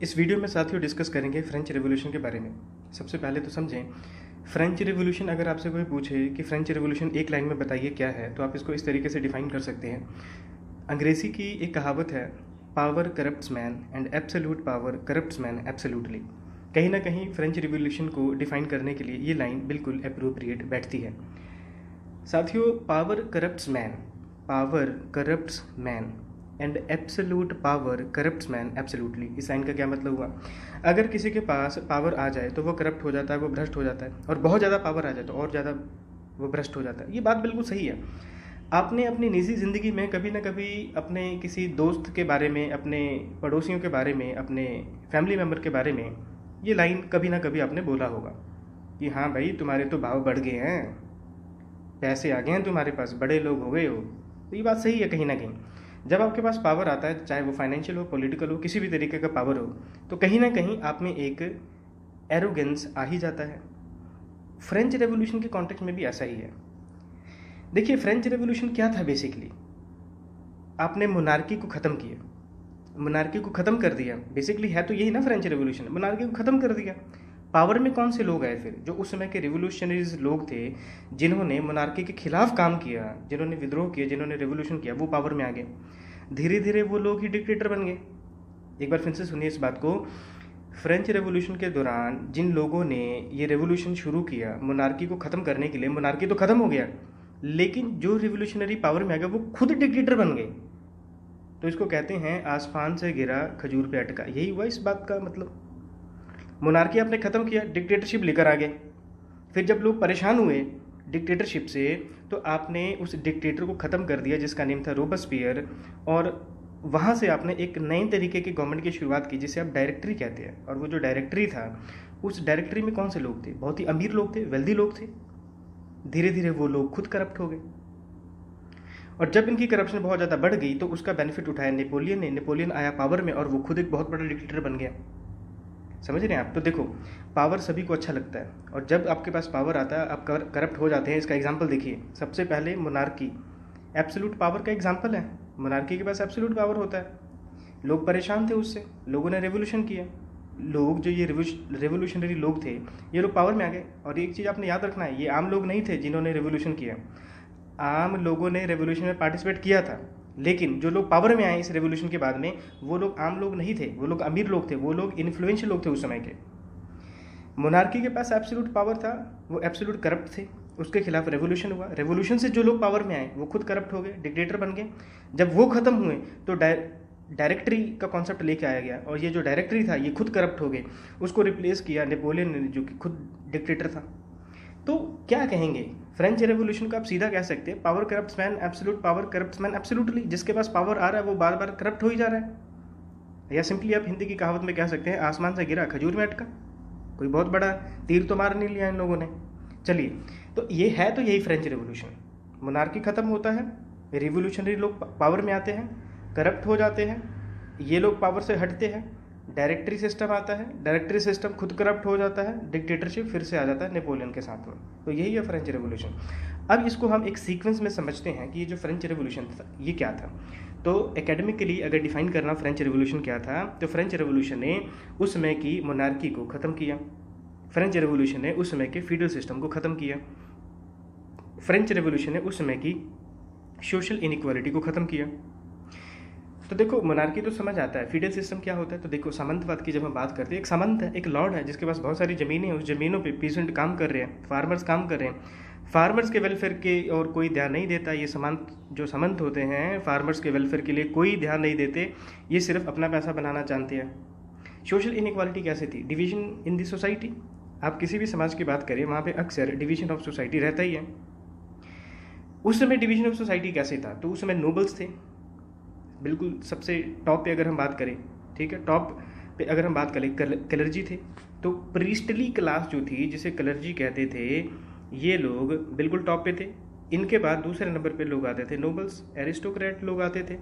इस वीडियो में साथियों डिस्कस करेंगे फ्रेंच रेवोल्यूशन के बारे में। सबसे पहले तो समझें, फ्रेंच रेवोल्यूशन अगर आपसे कोई पूछे कि फ्रेंच रेवोल्यूशन एक लाइन में बताइए क्या है, तो आप इसको इस तरीके से डिफाइन कर सकते हैं। अंग्रेज़ी की एक कहावत है, power corrupts man and absolute power corrupts man absolutely. कहीं ना कहीं फ्रेंच रिवॉल्यूशन को डिफाइन करने के लिए ये लाइन बिल्कुल अप्रोप्रिएट बैठती है। साथियों, power corrupts man and absolute power corrupts man absolutely. इस लाइन का क्या मतलब हुआ? अगर किसी के पास पावर आ जाए तो वो करप्ट हो जाता है, वो भ्रष्ट हो जाता है, और बहुत ज़्यादा पावर आ जाए तो और ज़्यादा वो भ्रष्ट हो जाता है। ये बात बिल्कुल सही है। आपने अपनी निजी ज़िंदगी में कभी ना कभी अपने किसी दोस्त के बारे में, अपने पड़ोसियों के बारे में, अपने फैमिली मेम्बर के बारे में ये लाइन कभी ना कभी आपने बोला होगा कि हाँ भाई, तुम्हारे तो भाव बढ़ गए हैं, पैसे आ गए हैं तुम्हारे पास, बड़े लोग हो गए हो। तो ये बात सही है कहीं ना कहीं। जब आपके पास पावर आता है, चाहे वो फाइनेंशियल हो, पॉलिटिकल हो, किसी भी तरीके का पावर हो, तो कहीं ना कहीं आप में एक एरोगेंस आ ही जाता है। फ्रेंच रेवोल्यूशन के कॉन्टेक्स्ट में भी ऐसा ही है। देखिए, फ्रेंच रेवोल्यूशन क्या था बेसिकली? आपने मोनार्की को ख़त्म किया, मोनार्की को ख़त्म कर दिया। बेसिकली है तो यही ना फ्रेंच रेवोल्यूशन, मोनार्की को ख़त्म कर दिया। पावर में कौन से लोग आए फिर? जो उस समय के रिवोल्यूशनरीज लोग थे, जिन्होंने मोनार्की के खिलाफ काम किया, जिन्होंने विद्रोह किया, जिन्होंने रेवोल्यूशन किया, वो पावर में आ गए। धीरे धीरे वो लोग ही डिक्टेटर बन गए। एक बार फिर से सुनिए इस बात को। फ्रेंच रेवोल्यूशन के दौरान जिन लोगों ने ये रेवोल्यूशन शुरू किया मोनार्की को ख़त्म करने के लिए, मोनार्की तो ख़त्म हो गया, लेकिन जो रिवोल्यूशनरी पावर में आ गए वो खुद डिक्टेटर बन गए। तो इसको कहते हैं आसमान से गिरा खजूर पे अटका। यही हुआ इस बात का मतलब। मोनार्की आपने ख़त्म किया, डिक्टेटरशिप लेकर आ गए। फिर जब लोग परेशान हुए डिक्टेटरशिप से, तो आपने उस डिक्टेटर को ख़त्म कर दिया जिसका नेम था रोबस्पियर, और वहाँ से आपने एक नए तरीके की गवर्नमेंट की शुरुआत की जिसे आप डायरेक्टरी कहते हैं। और वो जो डायरेक्टरी था, उस डायरेक्टरी में कौन से लोग थे? बहुत ही अमीर लोग थे, वेल्दी लोग थे। धीरे धीरे वो लोग खुद करप्ट हो गए, और जब इनकी करप्शन बहुत ज़्यादा बढ़ गई तो उसका बेनिफिट उठाया नेपोलियन ने। नेपोलियन आया पावर में और वो खुद एक बहुत बड़ा डिक्टेटर बन गया। समझ रहे हैं आप? तो देखो, पावर सभी को अच्छा लगता है, और जब आपके पास पावर आता है आप करप्ट हो जाते हैं। इसका एग्जाम्पल देखिए, सबसे पहले मोनार्की एब्सोल्यूट पावर का एग्जाम्पल है। मोनार्की के पास एब्सोल्यूट पावर होता है। लोग परेशान थे उससे, लोगों ने रेवोल्यूशन किया। लोग जो ये रेवोल्यूशनरी लोग थे, ये लोग पावर में आ गए। और एक चीज़ आपने याद रखना है, ये आम लोग नहीं थे जिन्होंने रेवोल्यूशन किया। आम लोगों ने रेवोल्यूशन में पार्टिसिपेट किया था, लेकिन जो लोग पावर में आए इस रेवोल्यूशन के बाद में, वो लोग आम लोग नहीं थे, वो लोग अमीर लोग थे, वो लोग इन्फ्लुएंशियल लोग थे उस समय के। मोनार्की के पास एब्सोल्यूट पावर था, वो एब्सोल्यूट करप्ट थे, उसके खिलाफ रेवोल्यूशन हुआ। रेवोल्यूशन से जो लोग पावर में आए वो खुद करप्ट हो गए, डिक्टेटर बन गए। जब वो खत्म हुए तो डायरेक्टरी का कॉन्सेप्ट लेके आया गया, और ये जो डायरेक्टरी था ये खुद करप्ट हो गए। उसको रिप्लेस किया नेपोलियन ने, जो कि खुद डिक्टेटर था। तो क्या कहेंगे? फ्रेंच रेवोल्यूशन को आप सीधा कह सकते हैं, power corrupts man absolute power corrupts man absolutely. जिसके पास पावर आ रहा है वो बार बार करप्ट हो ही जा रहा है। या सिंपली आप हिंदी की कहावत में कह सकते हैं, आसमान से गिरा खजूर में अटका। कोई बहुत बड़ा तीर तो मार नहीं लिया इन लोगों ने। चलिए, तो ये है तो यही फ्रेंच रेवोल्यूशन। मोनार्की खत्म होता है, रिवोल्यूशनरी लोग पावर में आते हैं, करप्ट हो जाते हैं, ये लोग पावर से हटते हैं, डायरेक्टरी सिस्टम आता है, डायरेक्टरी सिस्टम खुद करप्ट हो जाता है, डिक्टेटरशिप फिर से आ जाता है नेपोलियन के साथ में। तो यही है फ्रेंच रेवोल्यूशन। अब इसको हम एक सीक्वेंस में समझते हैं कि ये जो फ्रेंच रेवोल्यूशन था ये क्या था। तो एकेडमिकली अगर डिफाइन करना फ्रेंच रेवोल्यूशन क्या था, तो फ्रेंच रेवोल्यूशन ने उस समय की मोनार्की को ख़त्म किया। फ्रेंच रेवोल्यूशन ने उस समय के फीडल सिस्टम को ख़त्म किया। फ्रेंच रेवोल्यूशन ने उस समय की सोशल इनइक्वालिटी को ख़त्म किया। तो देखो, मोनार्की तो समझ आता है, फीडल सिस्टम क्या होता है। तो देखो, सामंतवाद की जब हम बात करते हैं, एक सामंत है, एक लॉर्ड है जिसके पास बहुत सारी ज़मीनें हैं, उस ज़मीनों पे पीसेंट काम कर रहे हैं, फार्मर्स काम कर रहे हैं। फार्मर्स के वेलफेयर के और कोई ध्यान नहीं देता। ये सामंत होते हैं, फार्मर्स के वेलफेयर के लिए कोई ध्यान नहीं देते, ये सिर्फ अपना पैसा बनाना जानते हैं। सोशल इनइक्वालिटी कैसे थी? Division in the society. आप किसी भी समाज की बात करें, वहाँ पे अक्सर डिवीजन ऑफ सोसाइटी रहता ही है। उस समय डिवीजन ऑफ सोसाइटी कैसे था? तो उस समय नोबल्स थे, बिल्कुल सबसे टॉप पे अगर हम बात करें, ठीक है, टॉप पे अगर हम बात करें, कलर्जी थे। तो प्रीस्टली क्लास जो थी, जिसे कलर्जी कहते थे, ये लोग बिल्कुल टॉप पे थे। इनके बाद दूसरे नंबर पे लोग आते थे नोबल्स, एरिस्टोक्रेट लोग आते थे,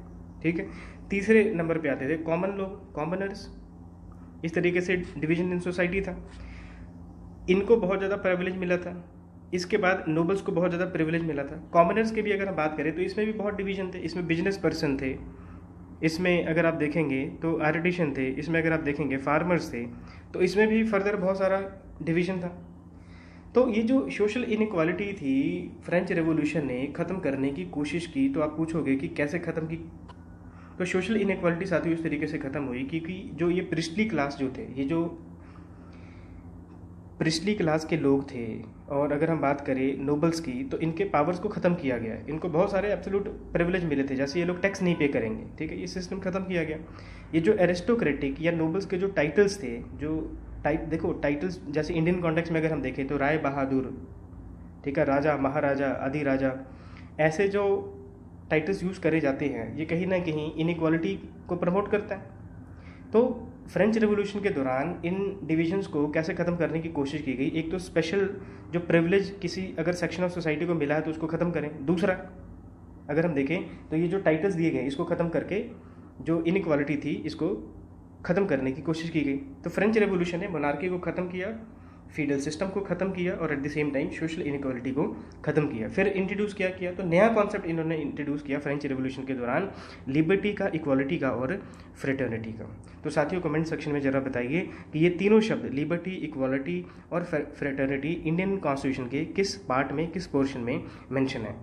ठीक है। तीसरे नंबर पे आते थे कॉमन लोग, कॉमनर्स। इस तरीके से डिवीजन इन सोसाइटी था। इनको बहुत ज़्यादा प्रिविलेज मिला था। इसके बाद नोबल्स को बहुत ज़्यादा प्रिविलेज मिला था। कॉमनर्स की भी अगर हम बात करें तो इसमें भी बहुत डिवीजन थे। इसमें बिजनेस पर्सन थे, इसमें अगर आप देखेंगे तो आर्टिशन थे, इसमें अगर आप देखेंगे फार्मर्स थे, तो इसमें भी फर्दर बहुत सारा डिवीज़न था। तो ये जो सोशल इनइक्वालिटी थी फ्रेंच रेवोल्यूशन ने ख़त्म करने की कोशिश की। तो आप पूछोगे कि कैसे ख़त्म की? तो सोशल इनइक्वालिटी साथियों इस तरीके से ख़त्म हुई क्योंकि जो ये प्रिस्टली क्लास जो थे, ये जो प्रिस्टली क्लास के लोग थे, और अगर हम बात करें नोबल्स की, तो इनके पावर्स को ख़त्म किया गया। इनको बहुत सारे एब्सोल्यूट प्रिविलेज मिले थे, जैसे ये लोग टैक्स नहीं पे करेंगे, ठीक है, ये सिस्टम ख़त्म किया गया। ये जो एरिस्टोक्रेटिक या नोबल्स के जो टाइटल्स थे, जो देखो टाइटल्स जैसे इंडियन कॉन्टेक्स्ट में अगर हम देखें तो राय बहादुर, ठीक है, राजा, महाराजा, अधिराजा, ऐसे जो टाइटल्स यूज़ करे जाते हैं, ये कहीं ना कहीं इनइक्वालिटी को प्रमोट करता है। तो फ्रेंच रेवोल्यूशन के दौरान इन डिविजन्स को कैसे ख़त्म करने की कोशिश की गई? एक तो स्पेशल जो प्रिविलेज किसी अगर सेक्शन ऑफ सोसाइटी को मिला है तो उसको ख़त्म करें। दूसरा, अगर हम देखें तो ये जो टाइटल्स दिए गए इसको ख़त्म करके जो इनइक्वालिटी थी इसको ख़त्म करने की कोशिश की गई। तो फ्रेंच रेवोल्यूशन ने मोनार्की को ख़त्म किया, फीडल सिस्टम को ख़त्म किया, और at the same time social inequality को ख़त्म किया। फिर इंट्रोड्यूस क्या किया? तो नया कॉन्सेप्ट इन्होंने इंट्रोड्यूस किया फ्रेंच रेवोल्यूशन के दौरान, लिबर्टी का, इक्वालिटी का और फ्रेटर्निटी का। तो साथियों कमेंट सेक्शन में ज़रा बताइए कि ये तीनों शब्द लिबर्टी, इक्वालिटी और फ्रेटर्निटी इंडियन कॉन्स्टिट्यूशन के किस पार्ट में, किस पोर्शन में मेंशन है।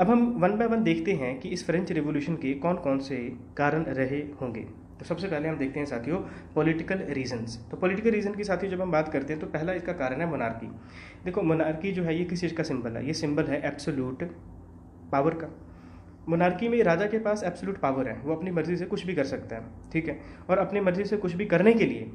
अब हम वन बाय वन देखते हैं कि इस फ्रेंच रेवोल्यूशन के कौन कौन से कारण रहे होंगे। तो सबसे पहले हम देखते हैं साथियों पॉलिटिकल रीजंस। तो पॉलिटिकल रीजन की साथियों जब हम बात करते हैं तो पहला इसका कारण है मोनार्की। देखो मोनार्की जो है ये किस चीज़ का सिंबल है? ये सिंबल है एब्सोल्यूट पावर का। मोनार्की में राजा के पास एब्सोल्यूट पावर है, वो अपनी मर्जी से कुछ भी कर सकता है, ठीक है, और अपनी मर्जी से कुछ भी करने के लिए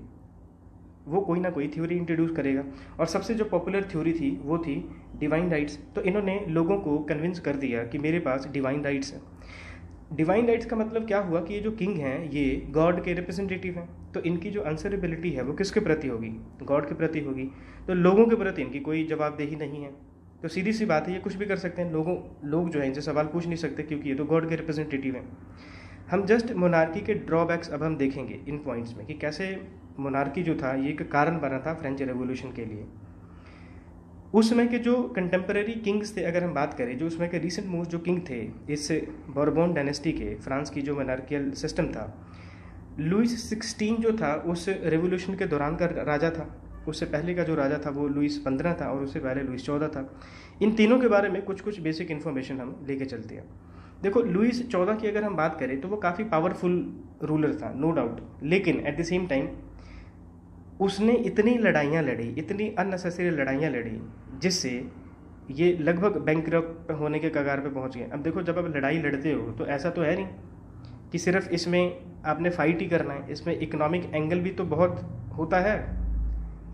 वो कोई ना कोई थ्योरी इंट्रोड्यूस करेगा। और सबसे जो पॉपुलर थ्योरी थी वो थी डिवाइन राइट्स। तो इन्होंने लोगों को कन्विंस कर दिया कि मेरे पास डिवाइन राइट्स है। डिवाइन राइट्स का मतलब क्या हुआ कि ये जो किंग हैं ये गॉड के रिप्रेजेंटेटिव हैं, तो इनकी जो आंसरेबिलिटी है वो किसके प्रति होगी? गॉड के प्रति होगी। तो लोगों के प्रति इनकी कोई जवाबदेही नहीं है। तो सीधी सी बात है, ये कुछ भी कर सकते हैं, लोग जो है इनसे सवाल पूछ नहीं सकते क्योंकि ये तो गॉड के रिप्रेजेंटेटिव हैं। हम जस्ट मोनार्की के ड्रॉबैक्स अब हम देखेंगे इन पॉइंट्स में कि कैसे मोनार्की जो था ये एक कारण बना था फ्रेंच रेवोल्यूशन के लिए। उस समय के जो कंटेम्प्रेरी किंग्स थे, अगर हम बात करें, जो उसमें के रिसेंट मोस्ट जो किंग थे इस बॉर्बोन डायनेस्टी के, फ्रांस की जो मोनार्कियल सिस्टम था, लुइस 16 जो था उस रेवोल्यूशन के दौरान का राजा था। उससे पहले का जो राजा था वो लुइस 15 था, और उससे पहले लुइस 14 था। इन तीनों के बारे में कुछ बेसिक इन्फॉर्मेशन हम लेके चलते हैं। देखो लुइस 14 की अगर हम बात करें तो वो काफ़ी पावरफुल रूलर था, नो डाउट, लेकिन एट द सेम टाइम उसने इतनी लड़ाइयाँ लड़ी, इतनी अननेसेसरी लड़ाइयाँ लड़ी, जिससे ये लगभग बैंकरप्ट होने के कगार पे पहुंच गए। अब देखो जब आप लड़ाई लड़ते हो तो ऐसा तो है नहीं कि सिर्फ इसमें आपने फाइट ही करना है, इसमें इकोनॉमिक एंगल भी तो बहुत होता है।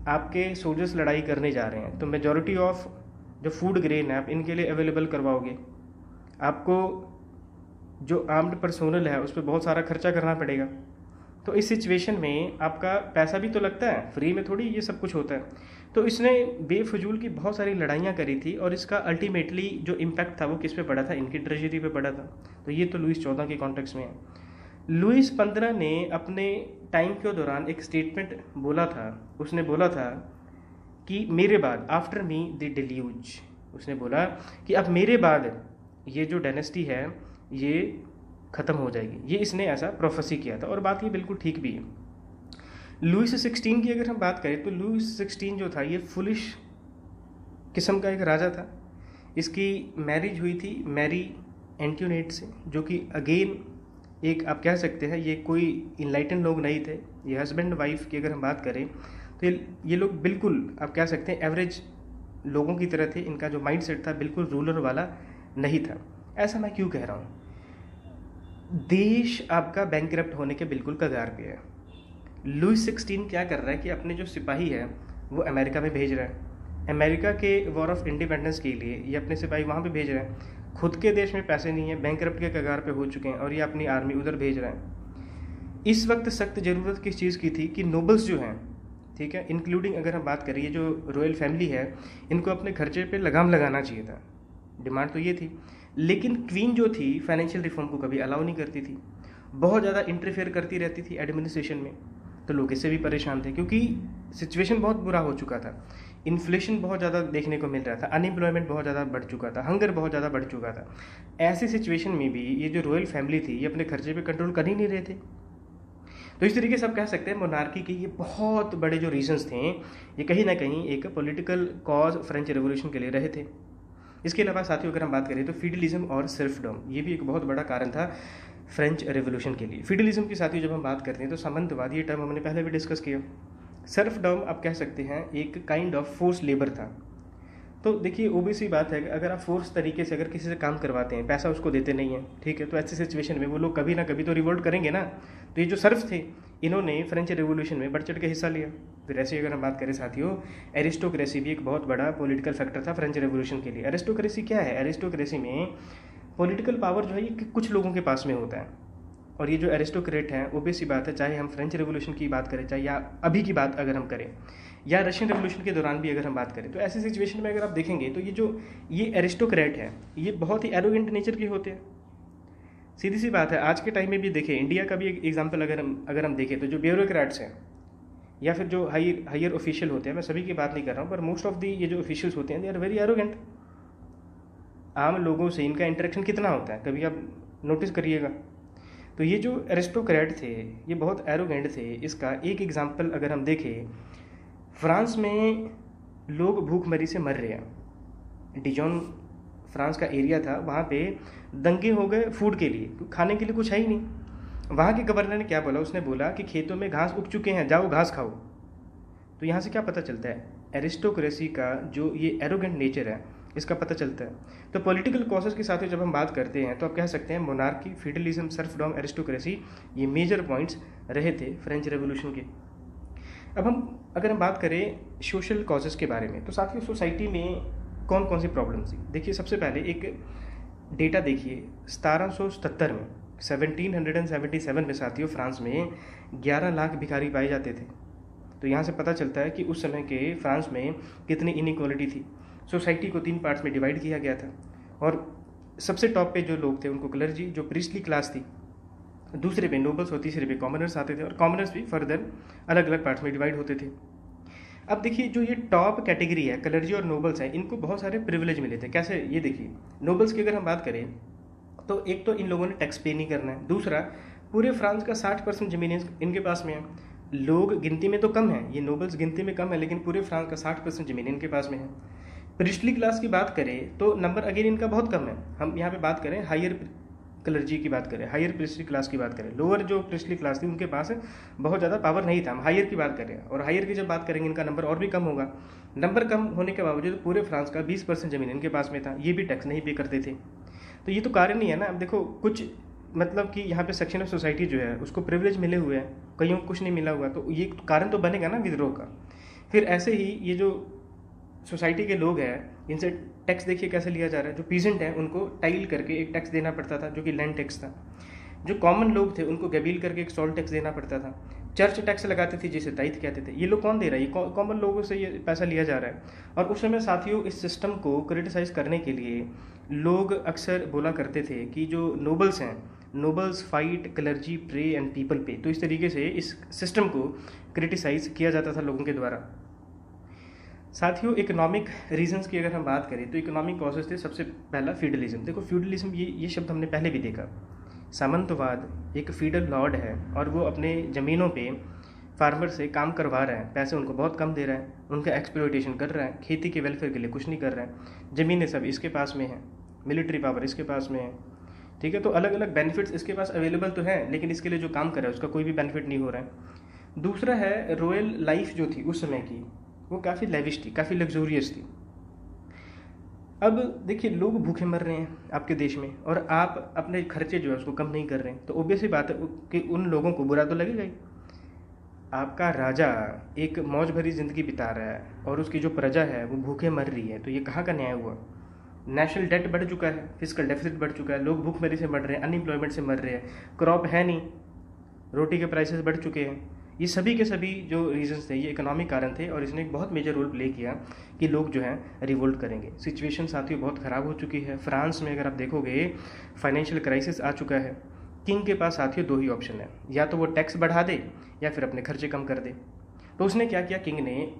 आपके सोल्जर्स लड़ाई करने जा रहे हैं तो मेजॉरिटी ऑफ जो फूड ग्रेन है आप इनके लिए अवेलेबल करवाओगे, आपको जो आर्म्ड पर्सोनल है उस पर बहुत सारा खर्चा करना पड़ेगा। तो इस सिचुएशन में आपका पैसा भी तो लगता है, फ्री में थोड़ी ये सब कुछ होता है। तो इसने बेफजूल की बहुत सारी लड़ाइयाँ करी थी, और इसका अल्टीमेटली जो इम्पैक्ट था वो किस पे पड़ा था? इनकी ट्रेजरी पे पड़ा था। तो ये तो लुइस 14 के कॉन्टेक्स्ट में है। लुइस 15 ने अपने टाइम के दौरान एक स्टेटमेंट बोला था, उसने बोला था कि मेरे बाद, आफ्टर मी द डिल्यूज, उसने बोला कि अब मेरे बाद ये जो डायनेस्टी है ये ख़त्म हो जाएगी। ये इसने ऐसा प्रोफेसी किया था, और बात ये बिल्कुल ठीक भी है। लुइस 16 की अगर हम बात करें तो लुइस 16 जो था ये फुलिश किस्म का एक राजा था। इसकी मैरिज हुई थी मैरी एंटोनेट से, जो कि अगेन एक आप कह सकते हैं ये कोई इनलाइटन लोग नहीं थे। ये हस्बैंड वाइफ की अगर हम बात करें तो ये लोग बिल्कुल आप कह सकते हैं एवरेज लोगों की तरह थे। इनका जो माइंड सेट था बिल्कुल रूलर वाला नहीं था। ऐसा मैं क्यों कह रहा हूँ? देश आपका बैंकरप्ट होने के बिल्कुल कगार पे है। लुइस 16 क्या कर रहा है कि अपने जो सिपाही है वो अमेरिका में भेज रहा है। अमेरिका के वॉर ऑफ इंडिपेंडेंस के लिए ये अपने सिपाही वहाँ पे भेज रहा है। खुद के देश में पैसे नहीं है, बैंकरप्ट के कगार पे हो चुके हैं, और ये अपनी आर्मी उधर भेज रहा है। इस वक्त सख्त ज़रूरत किस चीज़ की थी कि नोबल्स जो हैं, ठीक है, इंक्लूडिंग अगर हम बात करें ये जो रॉयल फैमिली है, इनको अपने खर्चे पे लगाम लगाना चाहिए था। डिमांड तो ये थी, लेकिन क्वीन जो थी फाइनेंशियल रिफॉर्म को कभी अलाउ नहीं करती थी, बहुत ज़्यादा इंटरफेयर करती रहती थी एडमिनिस्ट्रेशन में। तो लोग इससे भी परेशान थे क्योंकि सिचुएशन बहुत बुरा हो चुका था। इन्फ्लेशन बहुत ज़्यादा देखने को मिल रहा था, अनएम्प्लॉयमेंट बहुत ज़्यादा बढ़ चुका था, हंगर बहुत ज़्यादा बढ़ चुका था। ऐसी सिचुएशन में भी ये जो रॉयल फैमिली थी ये अपने खर्चे पे कंट्रोल कर ही नहीं रहे थे। तो इस तरीके से आप कह सकते हैं मोनार्की के ये बहुत बड़े जो रीजंस थे ये कहीं ना कहीं एक पॉलिटिकल कॉज फ्रेंच रेवोल्यूशन के लिए रहे थे। इसके अलावा साथियों अगर हम बात करें तो फीडलिज्म और सेल्फडम ये भी एक बहुत बड़ा कारण था फ्रेंच रेवोल्यूशन के लिए। फीडलिज्म की साथियों जब हम बात करते हैं तो सामंतवाद ये टर्म हमने पहले भी डिस्कस किया। सेल्फडम आप कह सकते हैं एक काइंड ऑफ फोर्स लेबर था। तो देखिए ओबीसी बात है, अगर आप फोर्स तरीके से अगर किसी से काम करवाते हैं, पैसा उसको देते नहीं है, ठीक है, तो ऐसी सिचुएशन में वो लोग कभी ना कभी तो रिवोल्ट करेंगे ना। तो ये जो सर्फ थे इन्होंने फ्रेंच रेवोल्यूशन में बढ़ चढ़ के हिस्सा लिया। फिर ऐसे अगर हम बात करें साथियों, एरिस्टोक्रेसी भी एक बहुत बड़ा पॉलिटिकल फैक्टर था फ्रेंच रेवोल्यूशन के लिए। एरिस्टोक्रेसी क्या है? एरिस्टोक्रेसी में पॉलिटिकल पावर जो है ये कुछ लोगों के पास में होता है, और ये जो एरिस्टोक्रेट हैं ओबीसी बात है, चाहे हम फ्रेंच रेवोल्यूशन की बात करें चाहे या अभी की बात अगर हम करें या रशियन रेवोल्यूशन के दौरान भी अगर हम बात करें, तो ऐसी सिचुएशन में अगर आप देखेंगे तो ये एरिस्टोक्रेट है ये बहुत ही एरोगेंट नेचर के होते हैं। सीधी सी बात है, आज के टाइम में भी देखें, इंडिया का भी एक एग्जांपल अगर हम देखें तो जो ब्यूरोक्रेट्स हैं या फिर जो हायर ऑफिशियल होते हैं, मैं सभी की बात नहीं कर रहा हूँ, पर मोस्ट ऑफ दी ये जो ऑफिशियल्स होते हैं दे आर वेरी एरोगेंट। आम लोगों से इनका इंटरेक्शन कितना होता है, कभी आप नोटिस करिएगा। तो ये जो एरिस्टोक्रेट थे ये बहुत एरोगेंट थे। इसका एक एग्जांपल अगर हम देखें, फ्रांस में लोग भूखमरी से मर रहे हैं। डिजॉन फ्रांस का एरिया था, वहाँ पे दंगे हो गए फूड के लिए, तो खाने के लिए कुछ है ही नहीं। वहाँ के गवर्नर ने क्या बोला, उसने बोला कि खेतों में घास उग चुके हैं, जाओ घास खाओ। तो यहाँ से क्या पता चलता है, एरिस्टोक्रेसी का जो ये एरोगेंट नेचर है इसका पता चलता है। तो पॉलिटिकल कॉसेस के साथ जब हम बात करते हैं तो आप कह सकते हैं मोनार्की, फीडलिज्म, सर्फडॉम, एरिस्टोक्रेसी ये मेजर पॉइंट्स रहे थे फ्रेंच रेवोल्यूशन के। अब अगर हम बात करें सोशल कॉजेज़ के बारे में, तो साथियों सोसाइटी में कौन कौन सी प्रॉब्लम्स थी। देखिए सबसे पहले एक डेटा देखिए, 1777 में 1777 में साथियों फ्रांस में 11 लाख भिखारी पाए जाते थे। तो यहाँ से पता चलता है कि उस समय के फ्रांस में कितनी इनइक्वालिटी थी। सोसाइटी को 3 पार्ट्स में डिवाइड किया गया था, और सबसे टॉप पे जो लोग थे उनको क्लर्जी जो प्रीस्टली क्लास थी, दूसरे पे नोबल्स और तीसरे पे कॉमनर्स आते थे, और कॉमनर्स भी फर्दर अलग अलग पार्ट्स में डिवाइड होते थे। अब देखिए जो ये टॉप कैटेगरी है क्लर्जी और नोबल्स हैं, इनको बहुत सारे प्रिविलेज मिले थे। कैसे, ये देखिए नोबल्स की अगर हम बात करें तो एक तो इन लोगों ने टैक्स पे नहीं करना है, दूसरा पूरे फ्रांस का 60% ज़मीन इनके पास में है। लोग गिनती में तो कम है, ये नोबल्स गिनती में कम है, लेकिन पूरे फ्रांस का 60% ज़मीन इनके पास में है। प्रिस्टली क्लास की बात करें तो नंबर अगेन इनका बहुत कम है। हम यहाँ पे बात करें हायर क्लर्जी की बात करें, हायर प्रिस्टली क्लास की बात करें, लोअर जो प्रिस्टली क्लास थी उनके पास बहुत ज़्यादा पावर नहीं था। हम हायर की बात करें, और हायर की जब बात करेंगे इनका नंबर और भी कम होगा। नंबर कम होने के बावजूद पूरे फ्रांस का 20% ज़मीन इनके पास में था, ये भी टैक्स नहीं पे करते थे। तो ये तो कारण नहीं है ना। अब देखो कुछ मतलब कि यहाँ पे सेक्शन ऑफ सोसाइटी जो है उसको प्रिविलेज मिले हुए हैं, कईयों को कुछ नहीं मिला हुआ, तो ये कारण तो बनेगा ना विद्रोह का। फिर ऐसे ही ये जो सोसाइटी के लोग हैं इनसे टैक्स देखिए कैसे लिया जा रहा है। जो पीजेंट हैं उनको टाइल करके एक टैक्स देना पड़ता था जो कि लैंड टैक्स था। जो कॉमन लोग थे उनको गबील करके एक सॉल्ट टैक्स देना पड़ता था। चर्च टैक्स लगाते थे जिसे दायित्व कहते थे। ये लोग कौन दे रहा है, ये कॉमन लोगों से ये पैसा लिया जा रहा है। और उस समय साथियों इस सिस्टम को क्रिटिसाइज करने के लिए लोग अक्सर बोला करते थे कि जो नोबल्स हैं, nobles fight clergy pray and people pay. तो इस तरीके से इस सिस्टम को क्रिटिसाइज किया जाता था लोगों के द्वारा। साथियों इकोनॉमिक रीजंस की अगर हम बात करें तो इकोनॉमिक कॉजेज थे। सबसे पहला फ्यूडलिज्म। देखो फ्यूडलिज्म ये शब्द हमने पहले भी देखा। सामंतवाद एक फीडल लॉर्ड है और वो अपने ज़मीनों पे फार्मर से काम करवा रहा है, पैसे उनको बहुत कम दे रहा है, उनका एक्सप्लॉयटेशन कर रहा है, खेती के वेलफेयर के लिए कुछ नहीं कर रहा है। ज़मीनें सब इसके पास में हैं, मिलिट्री पावर इसके पास में है, ठीक है। तो अलग अलग बेनिफिट्स इसके पास अवेलेबल तो हैं, लेकिन इसके लिए जो काम कर रहा है उसका कोई भी बेनिफिट नहीं हो रहा है। दूसरा है रॉयल लाइफ जो थी उस समय की, वो काफ़ी लेविश थी, काफ़ी लग्जूरियस थी। अब देखिए लोग भूखे मर रहे हैं आपके देश में और आप अपने खर्चे जो है उसको कम नहीं कर रहे हैं, तो ऑब्वियसली बात है कि उन लोगों को बुरा तो लगेगा ही। आपका राजा एक मौज भरी ज़िंदगी बिता रहा है और उसकी जो प्रजा है वो भूखे मर रही है, तो ये कहाँ का न्याय हुआ। नेशनल डेट बढ़ चुका है, फिजिकल डेफिसिट बढ़ चुका है, लोग भूखमरी से मर रहे हैं, अनएम्प्लॉयमेंट से मर रहे हैं, क्रॉप है नहीं, रोटी के प्राइसेस बढ़ चुके हैं। ये सभी के सभी जो रीजंस थे ये इकोनॉमिक कारण थे और इसने एक बहुत मेजर रोल प्ले किया कि लोग जो हैं रिवोल्ट करेंगे। सिचुएशन साथियों बहुत ख़राब हो चुकी है फ्रांस में। अगर आप देखोगे फाइनेंशियल क्राइसिस आ चुका है। किंग के पास साथियों दो ही ऑप्शन है, या तो वो टैक्स बढ़ा दे या फिर अपने खर्चे कम कर दे। तो उसने क्या किया, किंग ने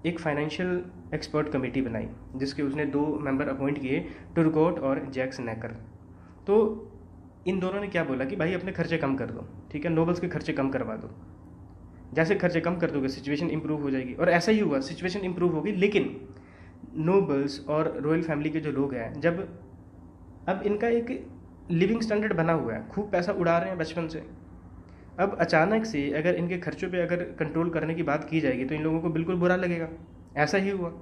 एक फाइनेंशियल एक्सपर्ट कमेटी बनाई जिसके उसने 2 मेंबर अपॉइंट किए, टुरगोट और जैक्स नेकर। तो इन दोनों ने क्या बोला कि भाई अपने खर्चे कम कर दो, ठीक है, नोबल्स के खर्चे कम करवा दो। जैसे खर्चे कम कर दोगे सिचुएशन इंप्रूव हो जाएगी, और ऐसा ही हुआ, सिचुएशन इंप्रूव होगी। लेकिन नोबल्स और रॉयल फैमिली के जो लोग हैं, जब अब इनका एक लिविंग स्टैंडर्ड बना हुआ है, खूब पैसा उड़ा रहे हैं बचपन से, अब अचानक से अगर इनके खर्चों पे अगर कंट्रोल करने की बात की जाएगी तो इन लोगों को बिल्कुल बुरा लगेगा। ऐसा ही हुआ।